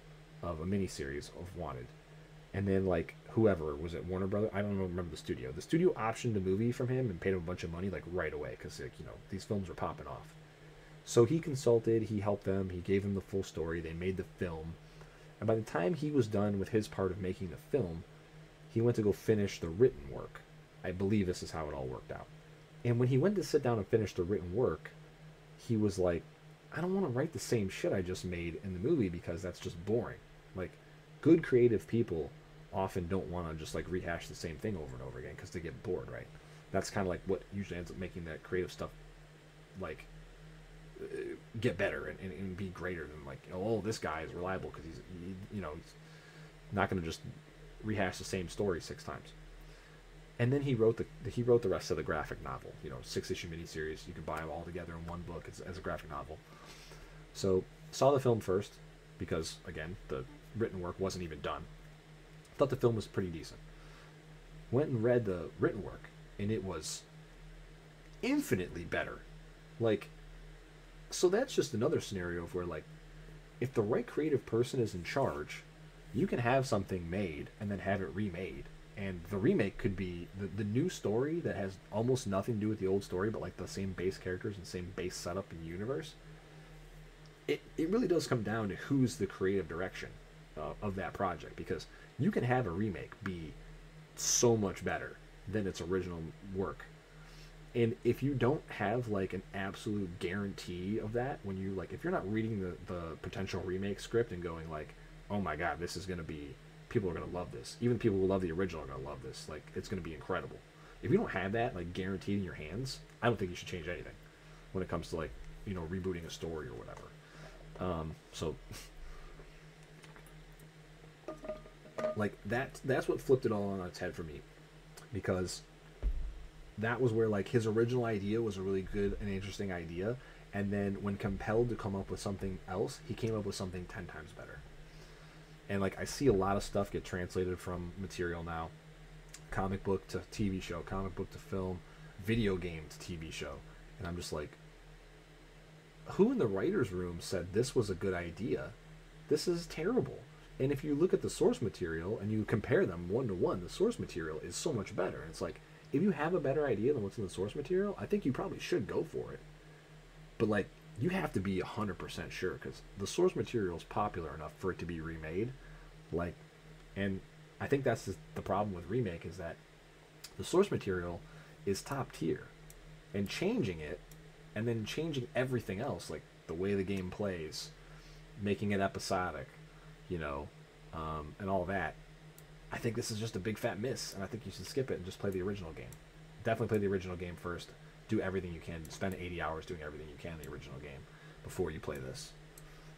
S1: of a miniseries of Wanted, and then like whoever was at Warner Brothers, I don't remember the studio. The studio optioned a movie from him and paid him a bunch of money like right away because like, you know, these films were popping off. So he consulted, he helped them, he gave them the full story. They made the film, and by the time he was done with his part of making the film, he went to go finish the written work. I believe this is how it all worked out. And when he went to sit down and finish the written work, he was like, I don't want to write the same shit I just made in the movie because that's just boring. Like, good creative people often don't want to just like rehash the same thing over and over again because they get bored, right? That's kind of like what usually ends up making that creative stuff like get better and be greater than like, oh, this guy is reliable because he's not going to just rehash the same story 6 times. And then he wrote the rest of the graphic novel, 6-issue miniseries. You can buy them all together in one book as a graphic novel. So saw the film first because again the written work wasn't even done. Thought the film was pretty decent. Went and read the written work and it was infinitely better. Like, so that's just another scenario of where like if the right creative person is in charge, you can have something made and then have it remade. And the remake could be the new story that has almost nothing to do with the old story, but like the same base characters and same base setup in the universe. It really does come down to who's the creative direction of that project, because you can have a remake be so much better than its original work. And if you don't have like an absolute guarantee of that, when you like, if you're not reading the potential remake script and going like, oh my god, this is going to be, people are going to love this. Even people who love the original are going to love this. Like, it's going to be incredible. If you don't have that, like, guaranteed in your hands, I don't think you should change anything when it comes to, like, rebooting a story or whatever. So, like, that's what flipped it all on its head for me. Because that was where, like, his original idea was a really good and interesting idea. And then when compelled to come up with something else, he came up with something 10 times better. And like, I see a lot of stuff get translated from material now, comic book to TV show, comic book to film, video game to TV show, and I'm just like, who in the writer's room said this was a good idea? This is terrible. And if you look at the source material and you compare them 1 to 1, the source material is so much better. And it's like, if you have a better idea than what's in the source material, I think you probably should go for it. But like, you have to be 100% sure, because the source material is popular enough for it to be remade. Like, and I think that's the problem with remake, is that the source material is top tier, and changing it and then changing everything else, like the way the game plays, making it episodic, and all that, I think this is just a big fat miss, and I think you should skip it and just play the original game. Definitely play the original game first. Do everything you can. Spend 80 hours doing everything you can in the original game before you play this.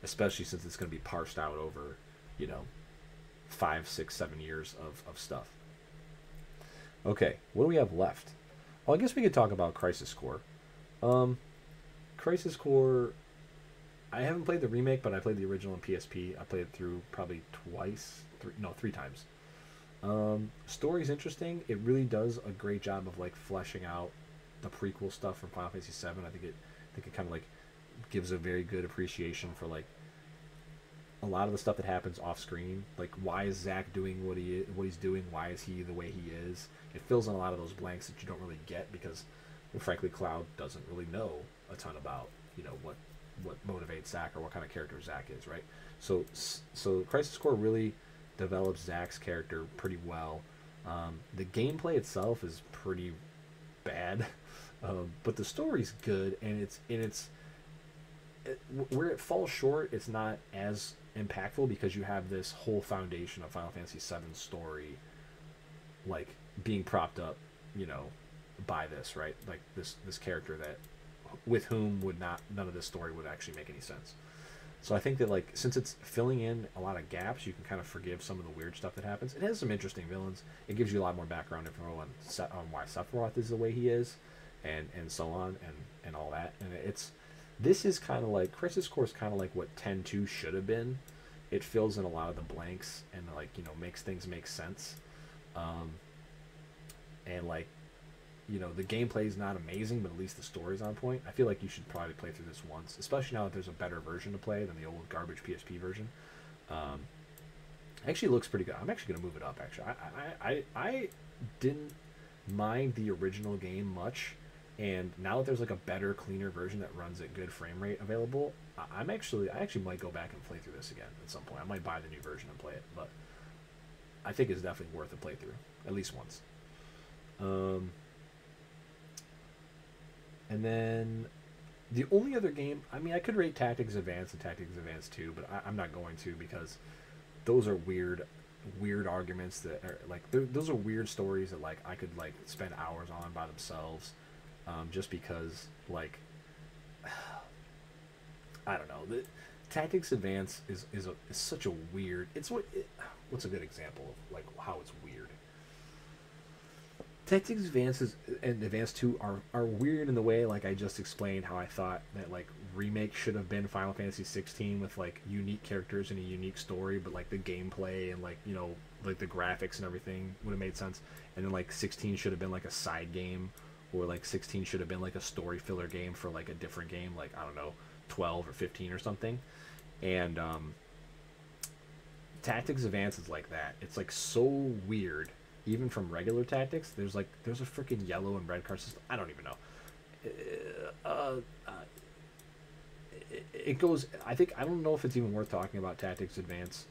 S1: Especially since it's going to be parsed out over, 5, 6, 7 years of stuff. Okay, what do we have left? Well, I guess we could talk about Crisis Core. Crisis Core, I haven't played the remake, but I played the original on PSP. I played it through probably 3 times. Story's interesting. It really does a great job of like fleshing out the prequel stuff from Final Fantasy VII. I think it kind of like gives a very good appreciation for like a lot of the stuff that happens off screen. Like, why is Zack doing what he's doing? Why is he the way he is? It fills in a lot of those blanks that you don't really get because, well, frankly, Cloud doesn't really know a ton about what motivates Zack or what kind of character Zack is, right? So Crisis Core really develops Zack's character pretty well. The gameplay itself is pretty bad, but the story's good, and where it falls short, it's not as impactful because you have this whole foundation of Final Fantasy VII story, like being propped up, by this, right? Like this character that, with whom none of this story would actually make any sense. So I think that like, since it's filling in a lot of gaps, you can kind of forgive some of the weird stuff that happens. It has some interesting villains. It gives you a lot more background info on why Sephiroth is the way he is, and so on, and all that. And this is kind of like, Crisis Core is kind of like what 10-2 should have been. It fills in a lot of the blanks and like, makes things make sense. And like, you know, the gameplay is not amazing, but at least the story's on point. I feel like you should probably play through this once, especially now that there's a better version to play than the old garbage PSP version. Um, Actually looks pretty good. I'm actually gonna move it up. Actually, I didn't mind the original game much, and now that there's like a better, cleaner version that runs at good frame rate available, I actually might go back and play through this again at some point. I might buy the new version and play it, but I think it's definitely worth a playthrough at least once. Um, and then the only other game, I mean, I could rate Tactics Advance and Tactics Advance 2, but I'm not going to because those are weird arguments that are like those are weird stories that like I could like spend hours on by themselves, just because like I don't know. The Tactics Advance is such a weird. What's a good example of like how it's weird? Tactics Advances and Advance 2 are weird in the way like I just explained how I thought that like remake should have been Final Fantasy 16 with like unique characters and a unique story, but like the gameplay and like, you know, like the graphics and everything would have made sense. And then like 16 should have been like a side game, or like 16 should have been like a story filler game for like a different game, like I don't know, 12 or 15 or something. And Tactics Advance is like that. It's like so weird. Even from regular Tactics, there's a freaking yellow and red card system. I don't even know. It goes. I don't know if it's even worth talking about Tactics Advance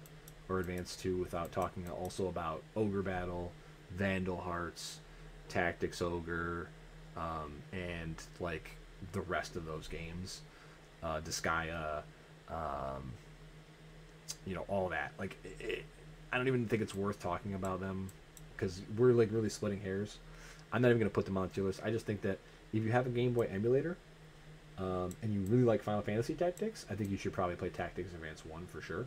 S1: or Advance 2 without talking also about Ogre Battle, Vandal Hearts, Tactics Ogre, and like the rest of those games, Disgaea, you know, all that. Like, I don't even think it's worth talking about them because we're like really splitting hairs. I'm not even gonna put them on the list. I just think that if you have a Game Boy emulator, and you really like Final Fantasy Tactics, I think you should probably play Tactics Advance 1 for sure.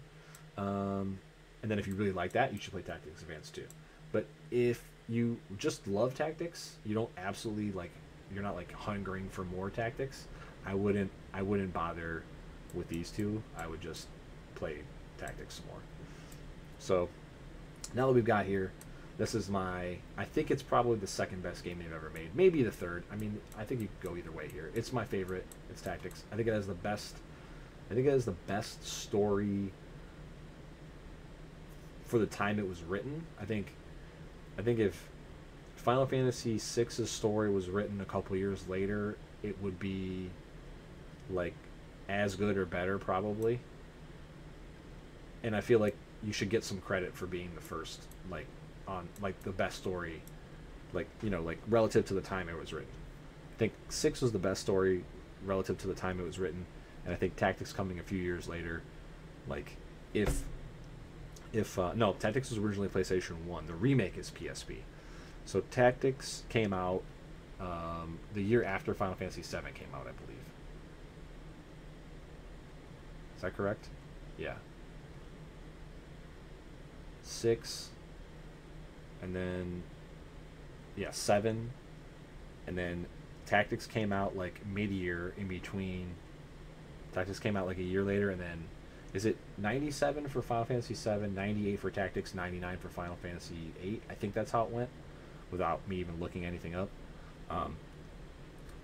S1: And then if you really like that, you should play Tactics Advance 2. But if you just love Tactics, you don't absolutely like, you're not like hungering for more Tactics, I wouldn't bother with these two. I would just play Tactics some more. So now that we've got here, this is I think it's probably the second best game they've ever made. Maybe the third. I mean, I think you could go either way here. It's my favorite. It's Tactics. I think it has the best story for the time it was written. I think if Final Fantasy VI's story was written a couple years later, it would be like as good or better probably. And I feel like you should get some credit for being the first, like, on like the best story, like, you know, like relative to the time it was written. I think 6 was the best story relative to the time it was written, and I think Tactics coming a few years later, like if no, Tactics was originally PlayStation 1. The remake is PSP. So Tactics came out the year after Final Fantasy 7 came out, I believe. Is that correct? Yeah. 6, and then yeah, 7, and then Tactics came out like mid-year in between. Tactics came out like a year later, and then is it 97 for Final Fantasy 7, 98 for Tactics, 99 for Final Fantasy 8? I think that's how it went, without me even looking anything up.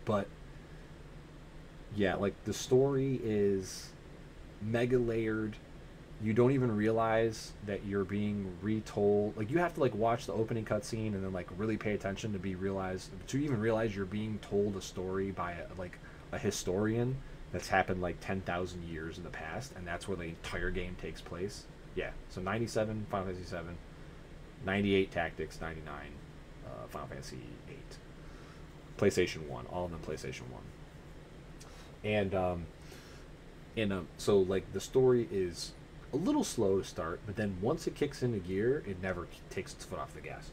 S1: But yeah, like the story is mega layered. You don't even realize that you're being retold. Like, you have to like watch the opening cutscene and then like really pay attention to even realize you're being told a story by a historian that's happened like 10,000 years in the past, and that's where the entire game takes place. Yeah, so 97 Final Fantasy 7, 98 Tactics, 99 Final Fantasy 8, PlayStation 1, all of them PlayStation 1. And so like the story is a little slow to start, but then once it kicks into gear, it never takes its foot off the gas.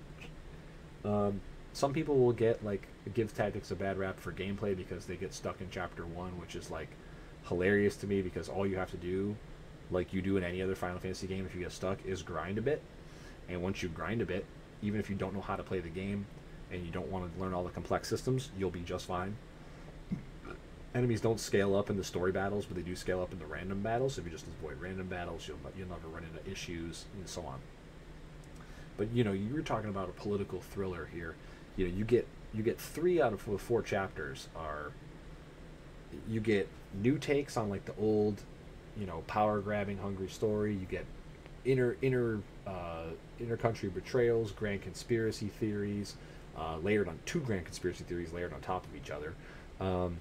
S1: Some people will give Tactics a bad rap for gameplay because they get stuck in chapter 1, which is like hilarious to me, because all you have to do, like you do in any other Final Fantasy game if you get stuck, is grind a bit. And once you grind a bit, even if you don't know how to play the game and you don't want to learn all the complex systems, you'll be just fine. Enemies don't scale up in the story battles, but they do scale up in the random battles. So if you just avoid random battles, you'll never run into issues and so on. But you know, you're talking about a political thriller here. You know, you get you get 3 out of 4 chapters are you get new takes on like the old, power grabbing hungry story. You get inner inner inner country betrayals, grand conspiracy theories, layered on 2 grand conspiracy theories layered on top of each other. Um,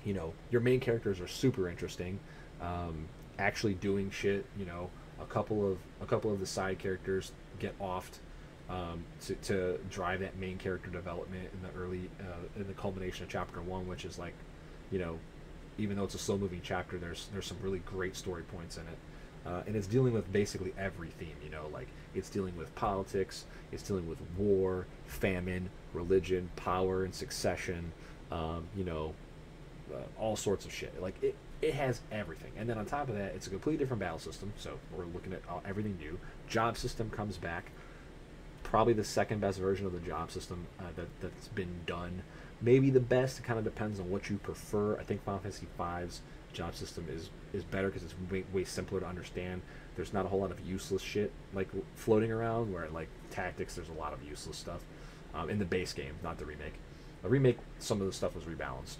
S1: your main characters are super interesting, actually doing shit. A couple of the side characters get offed, to drive that main character development in the early in the culmination of chapter 1, which is like, you know even though it's a slow moving chapter, there's some really great story points in it. And it's dealing with basically every theme. Like it's dealing with politics, it's dealing with war, famine, religion, power and succession, all sorts of shit. Like it has everything. And then on top of that, it's a completely different battle system. So we're looking at everything new. Job system comes back. Probably the second best version of the job system that's been done. Maybe the best. It kind of depends on what you prefer. I think Final Fantasy V's job system is better because it's way simpler to understand. There's not a whole lot of useless shit like floating around. Where like tactics, there's a lot of useless stuff in the base game, not the remake. The remake, some of the stuff was rebalanced.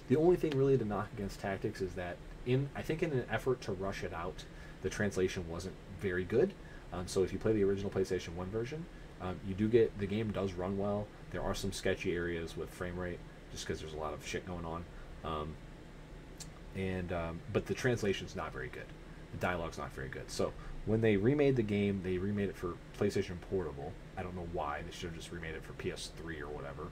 S1: The only thing really to knock against tactics is that I think in an effort to rush it out, the translation wasn't very good. So if you play the original PlayStation 1 version, you do get the game does run well. There are some sketchy areas with frame rate, just because there's a lot of shit going on. But the translation's not very good. The dialogue's not very good. So when they remade the game, they remade it for PlayStation Portable. I don't know why. They should have just remade it for PS3 or whatever.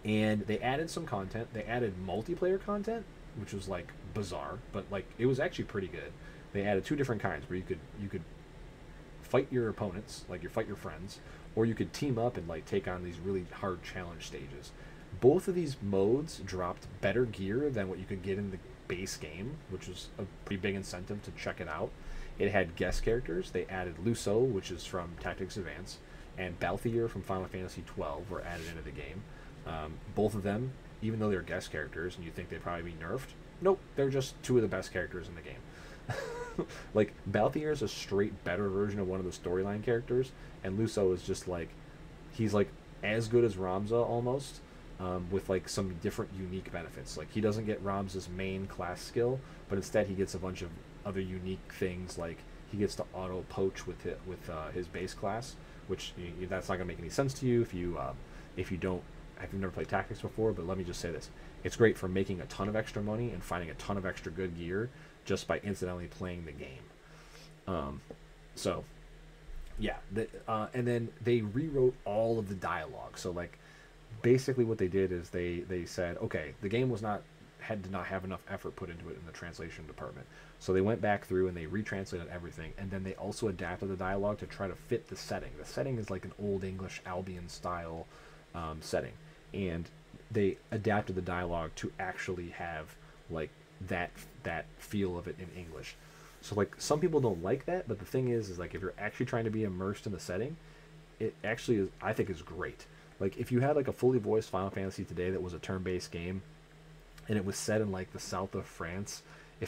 S1: And they added some content. They added multiplayer content, which was like bizarre, but like it was actually pretty good. They added 2 different kinds where you could fight your opponents, like you fight your friends, or you could team up and like take on these really hard challenge stages. Both of these modes dropped better gear than what you could get in the base game, which was a pretty big incentive to check it out. It had guest characters. They added Luso, which is from Tactics Advance, and Balthier from Final Fantasy XII were added into the game. Both of them, even though they're guest characters and you think they'd probably be nerfed, nope, they're just 2 of the best characters in the game. Like, Balthier is a straight better version of one of the storyline characters, and Luso is just like, he's like as good as Ramza almost, with like some different unique benefits. Like, he doesn't get Ramza's main class skill, but instead he gets a bunch of other unique things, like he gets to auto poach with his base class, which that's not gonna make any sense to you if you don't, if you've never played Tactics before. But let me just say this: it's great for making a ton of extra money and finding a ton of extra good gear just by incidentally playing the game. So yeah, and then they rewrote all of the dialogue. So like, basically what they did is they said, okay, the game did not have enough effort put into it in the translation department. So they went back through and they retranslated everything, and then they also adapted the dialogue to try to fit the setting. The setting is like an old English Albion style setting, and they adapted the dialogue to actually have like that feel of it in English. So like, some people don't like that, but the thing is like, if you're actually trying to be immersed in the setting, it actually is, I think, is great. Like, if you had like a fully voiced Final Fantasy today that was a turn-based game, and it was set in like the south of France, I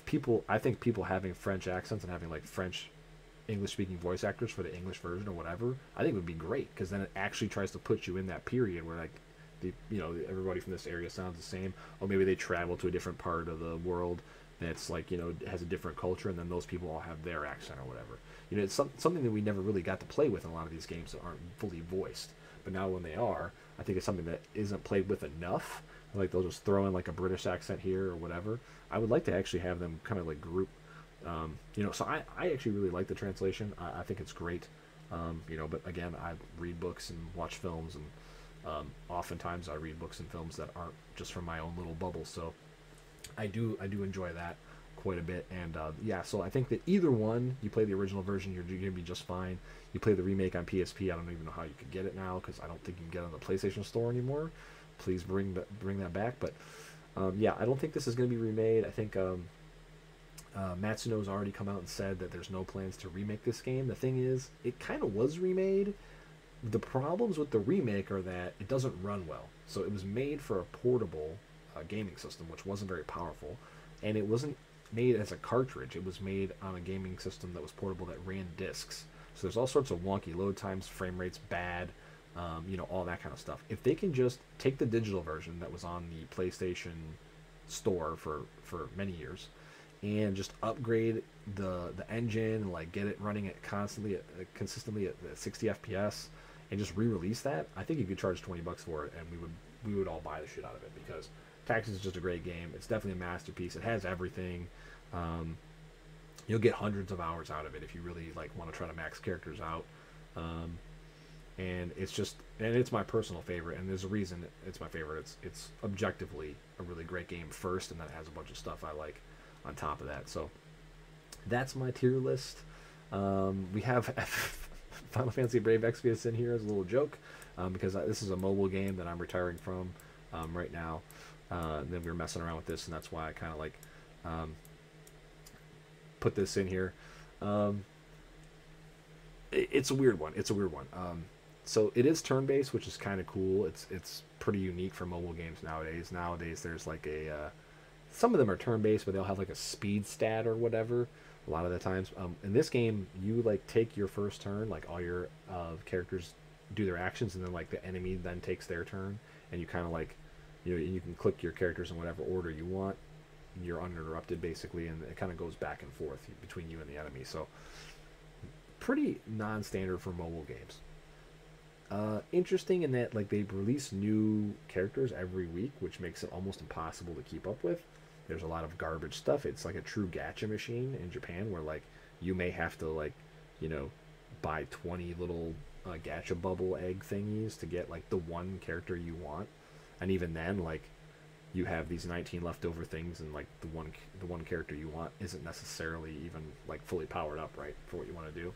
S1: think people having French accents and having like French English-speaking voice actors for the English version or whatever, I think it would be great, because then it actually tries to put you in that period where like everybody from this area sounds the same, or maybe they travel to a different part of the world that's like, has a different culture, and then those people all have their accent or whatever. It's something that we never really got to play with in a lot of these games that aren't fully voiced. But now when they are, I think it's something that isn't played with enough. Like, they'll just throw in like a British accent here or whatever. I would like to actually have them kind of like group. So I actually really like the translation. I think it's great. But again, I read books and watch films, and oftentimes I read books and films that aren't just from my own little bubble. So I do enjoy that quite a bit. And so I think that either one, you play the original version, you're gonna be just fine. You play the remake on PSP, I don't even know how you could get it now, because I don't think you can get it on the PlayStation Store anymore. Please bring that back. But I don't think this is going to be remade. I think Matsuno's already come out and said that there's no plans to remake this game. The thing is, it kind of was remade. The problems with the remake are that it doesn't run well. So it was made for a portable gaming system, which wasn't very powerful, and it wasn't made as a cartridge. It was made on a gaming system that was portable that ran discs. So there's all sorts of wonky load times, frame rates bad. you know, all that kind of stuff. If they can just take the digital version that was on the PlayStation Store for many years, and just upgrade the engine and like get it running at consistently at 60 FPS, and just re-release that, I think you could charge $20 for it, and we would all buy the shit out of it, because Tactics is just a great game. It's definitely a masterpiece. It has everything. You'll get hundreds of hours out of it if you really like want to try to max characters out. And it's my personal favorite, and there's a reason it's my favorite. It's objectively a really great game first, and then it has a bunch of stuff I like on top of that. So that's my tier list. We have Final Fantasy Brave Exvius in here as a little joke, because this is a mobile game that I'm retiring from right now. And then we were messing around with this, and that's why I kind of like put this in here. It's a weird one. So it is turn-based, which is kind of cool. It's pretty unique for mobile games nowadays. Nowadays, there's like some of them are turn-based, but they'll have like a speed stat or whatever. A lot of the times, in this game, you like take your first turn, like all your characters do their actions, and then like the enemy then takes their turn, and you kind of like, you can click your characters in whatever order you want. You're uninterrupted basically, and it kind of goes back and forth between you and the enemy. So pretty non-standard for mobile games. Interesting in that like they release new characters every week, which makes it almost impossible to keep up with. There's a lot of garbage stuff. It's like a true gacha machine in Japan, where like you may have to like, buy 20 little gacha bubble egg thingies to get like the one character you want, and even then like you have these 19 leftover things, and like the one character you want isn't necessarily even like fully powered up right for what you want to do.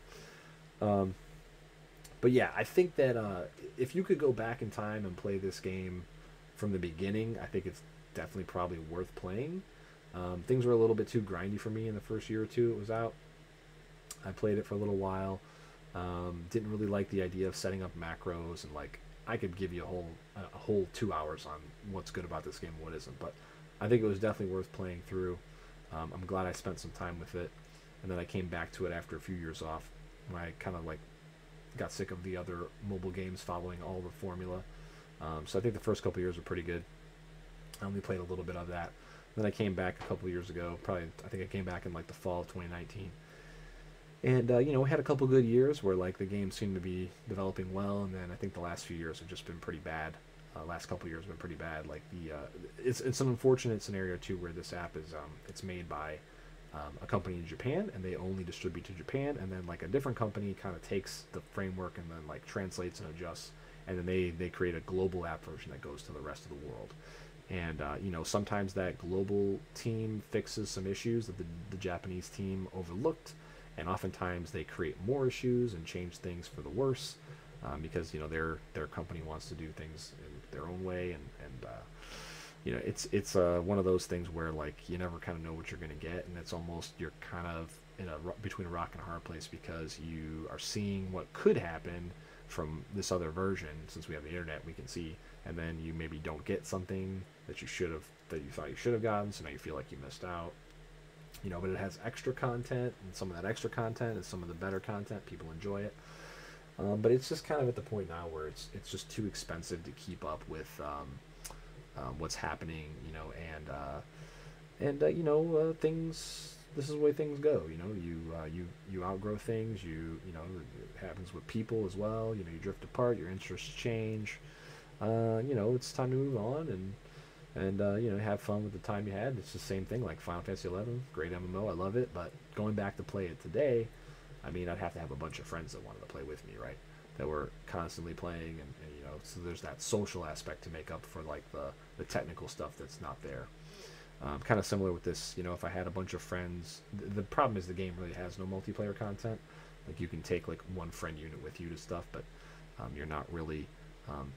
S1: But yeah, I think that if you could go back in time and play this game from the beginning, I think it's definitely probably worth playing. Things were a little bit too grindy for me in the first year or two it was out. I played it for a little while. Didn't really like the idea of setting up macros, and like I could give you a whole 2 hours on what's good about this game and what isn't, but I think it was definitely worth playing through. I'm glad I spent some time with it, and then I came back to it after a few years off when I kind of like got sick of the other mobile games following all the formula. So I think the first couple years were pretty good. I only played a little bit of that. Then I came back a couple years ago. I think I came back in like the fall of 2019. And, we had a couple good years where like the game seemed to be developing well. And then I think the last few years have just been pretty bad. Last couple years have been pretty bad. Like it's an unfortunate scenario too, where this app is, it's made by a company in Japan, and they only distribute to Japan, and then like a different company kind of takes the framework and then like translates and adjusts, and then they create a global app version that goes to the rest of the world. And sometimes that global team fixes some issues that the Japanese team overlooked, and oftentimes they create more issues and change things for the worse, because their company wants to do things in their own way, and it's one of those things where like you never kind of know what you're going to get, and it's almost you're kind of between a rock and a hard place, because you are seeing what could happen from this other version. Since we have the internet, we can see, and then you maybe don't get something that you thought you should have gotten, so now you feel like you missed out. But it has extra content, and some of that extra content is some of the better content. People enjoy it. But it's just kind of at the point now where it's just too expensive to keep up with what's happening, things. This is the way things go. You outgrow things. It happens with people as well. You drift apart. Your interests change. It's time to move on and have fun with the time you had. It's the same thing like Final Fantasy 11, great MMO. I love it, but going back to play it today, I mean, I'd have to have a bunch of friends that wanted to play with me, right? That were constantly playing, and so there's that social aspect to make up for like the technical stuff that's not there. Kind of similar with this, if I had a bunch of friends, the problem is the game really has no multiplayer content. Like you can take like one friend unit with you to stuff, but you're not really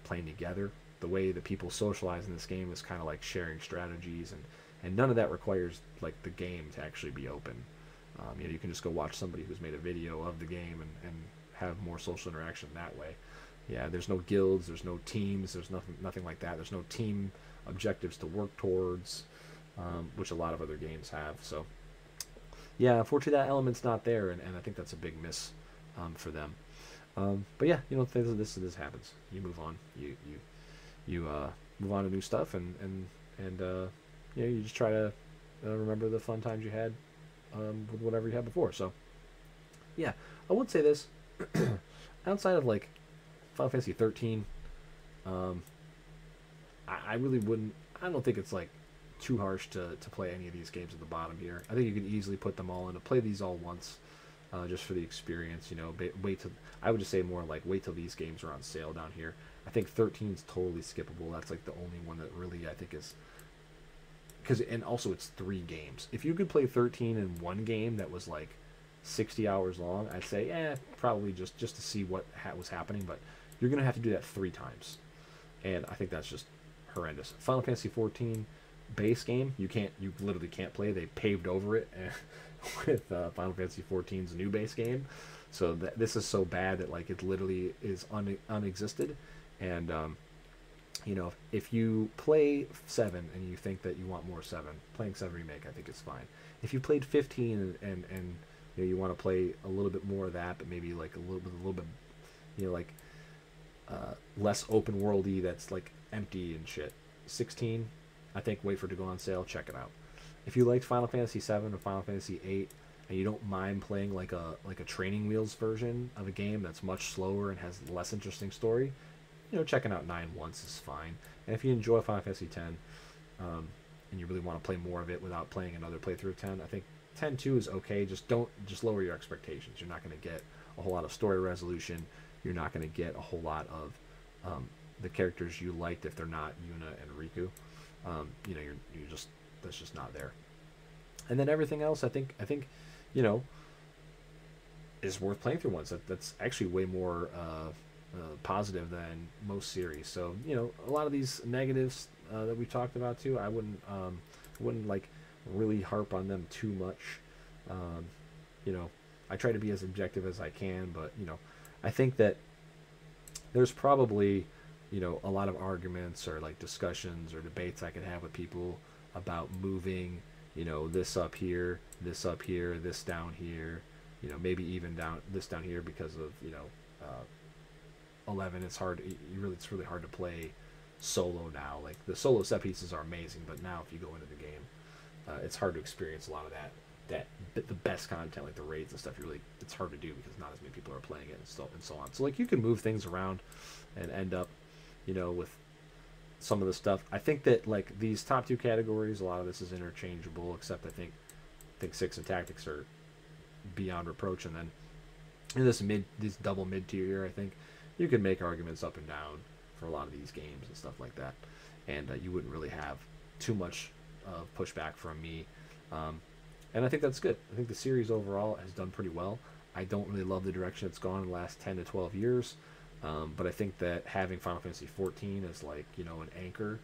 S1: playing together. The way that people socialize in this game is kind of like sharing strategies, and none of that requires like the game to actually be open. You can just go watch somebody who's made a video of the game and have more social interaction that way. Yeah, there's no guilds, there's no teams, there's nothing like that. There's no team objectives to work towards, which a lot of other games have. So, yeah, unfortunately that element's not there, and I think that's a big miss for them. But yeah, this happens. You move on. You move on to new stuff, and you just try to remember the fun times you had with whatever you had before. So yeah, I would say this. Outside of like Final Fantasy 13, um, I really wouldn't. I don't think it's like too harsh to play any of these games at the bottom here. I think you could easily put them all in to play these all once, just for the experience. Wait till I would just say more like wait till these games are on sale down here. I think 13 is totally skippable. That's like the only one that really I think is because and also it's 3 games. If you could play 13 in one game that was like 60 hours long, I'd say probably just to see what was happening. But you're gonna have to do that 3 times, and I think that's just horrendous. Final Fantasy 14 base game, you literally can't play. They paved over it with Final Fantasy 14's new base game, so this is so bad that like it literally is unexisted. And if you play 7 and you think that you want more 7, playing 7 remake I think is fine. If you played 15 and you want to play a little bit more of that, but maybe like a little bit, like less open worldy, that's like empty and shit. 16, I think wait for it to go on sale, check it out. If you liked Final Fantasy 7 or Final Fantasy 8 and you don't mind playing like a training wheels version of a game that's much slower and has less interesting story, checking out 9 once is fine. And if you enjoy Final Fantasy 10, and you really want to play more of it without playing another playthrough of 10, I think 10-2 is okay. Just lower your expectations. You're not going to get a whole lot of story resolution. You're not going to get a whole lot of the characters you liked if they're not Yuna and Riku. You're just that's just not there. And then everything else, I think is worth playing through once. That's actually way more positive than most series. So a lot of these negatives that we talked about too, I wouldn't like really harp on them too much. I try to be as objective as I can, but I think that there's probably a lot of arguments or like discussions or debates I could have with people about moving this up here, this up here, this down here, maybe even down here because of 11. It's really hard to play solo now. Like the solo set pieces are amazing, but now if you go into the game, it's hard to experience a lot of that the best content, like the raids and stuff. It's hard to do because not as many people are playing it and so on. So like you can move things around and end up with some of the stuff. I think that like these top 2 categories, a lot of this is interchangeable, except I think 6 and Tactics are beyond reproach. And then in this double mid tier here, I think you can make arguments up and down for a lot of these games and stuff like that, and you wouldn't really have too much pushback from me. And I think that's good. I think the series overall has done pretty well. I don't really love the direction it's gone in the last 10 to 12 years, but I think that having Final Fantasy 14 as like an anchor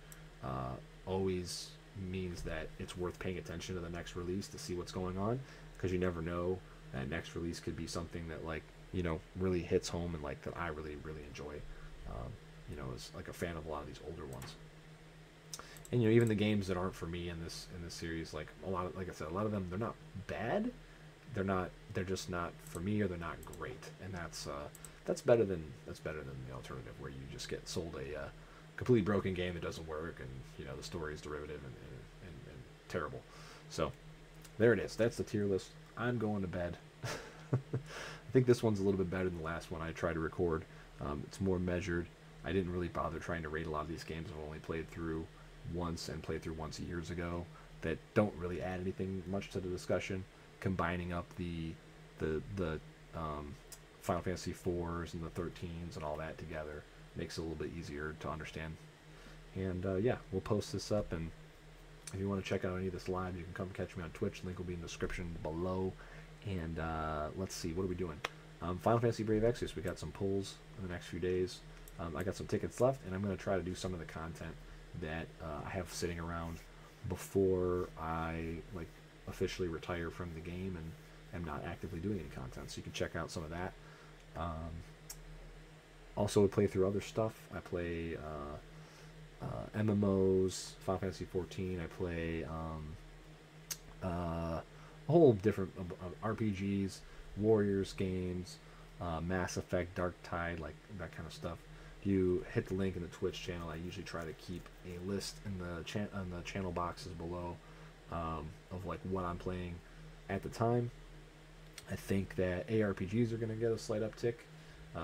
S1: always means that it's worth paying attention to the next release to see what's going on, because you never know, that next release could be something that like really hits home and like that I really enjoy. As like a fan of a lot of these older ones. And even the games that aren't for me in this series, like I said, a lot of them, they're not bad. They're just not for me, or they're not great. And that's better than the alternative where you just get sold a completely broken game that doesn't work, and the story is derivative and terrible. So there it is. That's the tier list. I'm going to bed. I think this one's a little bit better than the last one I tried to record. It's more measured. I didn't really bother trying to rate a lot of these games. I've only played through once years ago that don't really add anything much to the discussion. Combining up the Final Fantasy 4s and the 13s and all that together makes it a little bit easier to understand. And we'll post this up, and if you want to check out any of this live, you can come catch me on Twitch. Link will be in the description below. And let's see, what are we doing? Final Fantasy Brave Exvius, we got some pulls in the next few days. I got some tickets left, and I'm going to try to do some of the content that I have sitting around before I like officially retire from the game and am not actively doing any content. So you can check out some of that. Also, I play through other stuff. I play MMOs, Final Fantasy 14. I play a whole different RPGs, Warriors games, Mass Effect, Dark Tide, like that kind of stuff. If you hit the link in the Twitch channel, I usually try to keep a list in the channel boxes below of like what I'm playing at the time. I think that ARPGs are going to get a slight uptick.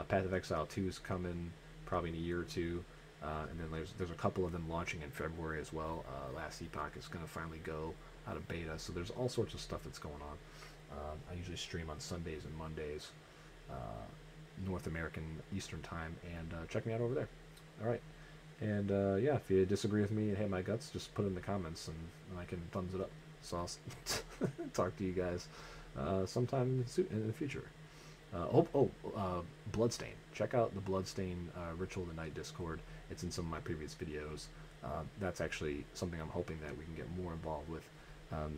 S1: Path of Exile 2 is coming probably in a year or two. And then there's a couple of them launching in February as well. Last Epoch is going to finally go out of beta, so there's all sorts of stuff that's going on. I usually stream on Sundays and Mondays, North American Eastern Time, and check me out over there. All right, and yeah, if you disagree with me and hate my guts, just put it in the comments, and I can thumbs it up. So I'll talk to you guys sometime in the future. Bloodstain. Check out the Bloodstain Ritual of the Night Discord. It's in some of my previous videos. That's actually something I'm hoping that we can get more involved with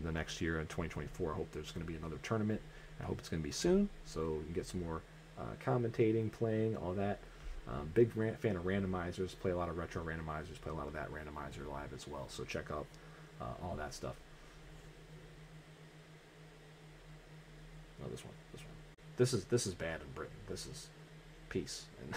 S1: the next year in 2024. I hope there's going to be another tournament. I hope it's going to be soon, so we can get some more commentating, playing, all that. Big fan of randomizers. Play a lot of retro randomizers. Play a lot of that randomizer live as well. So check out all that stuff. Oh, this one. This is bad in Britain. This is peace. And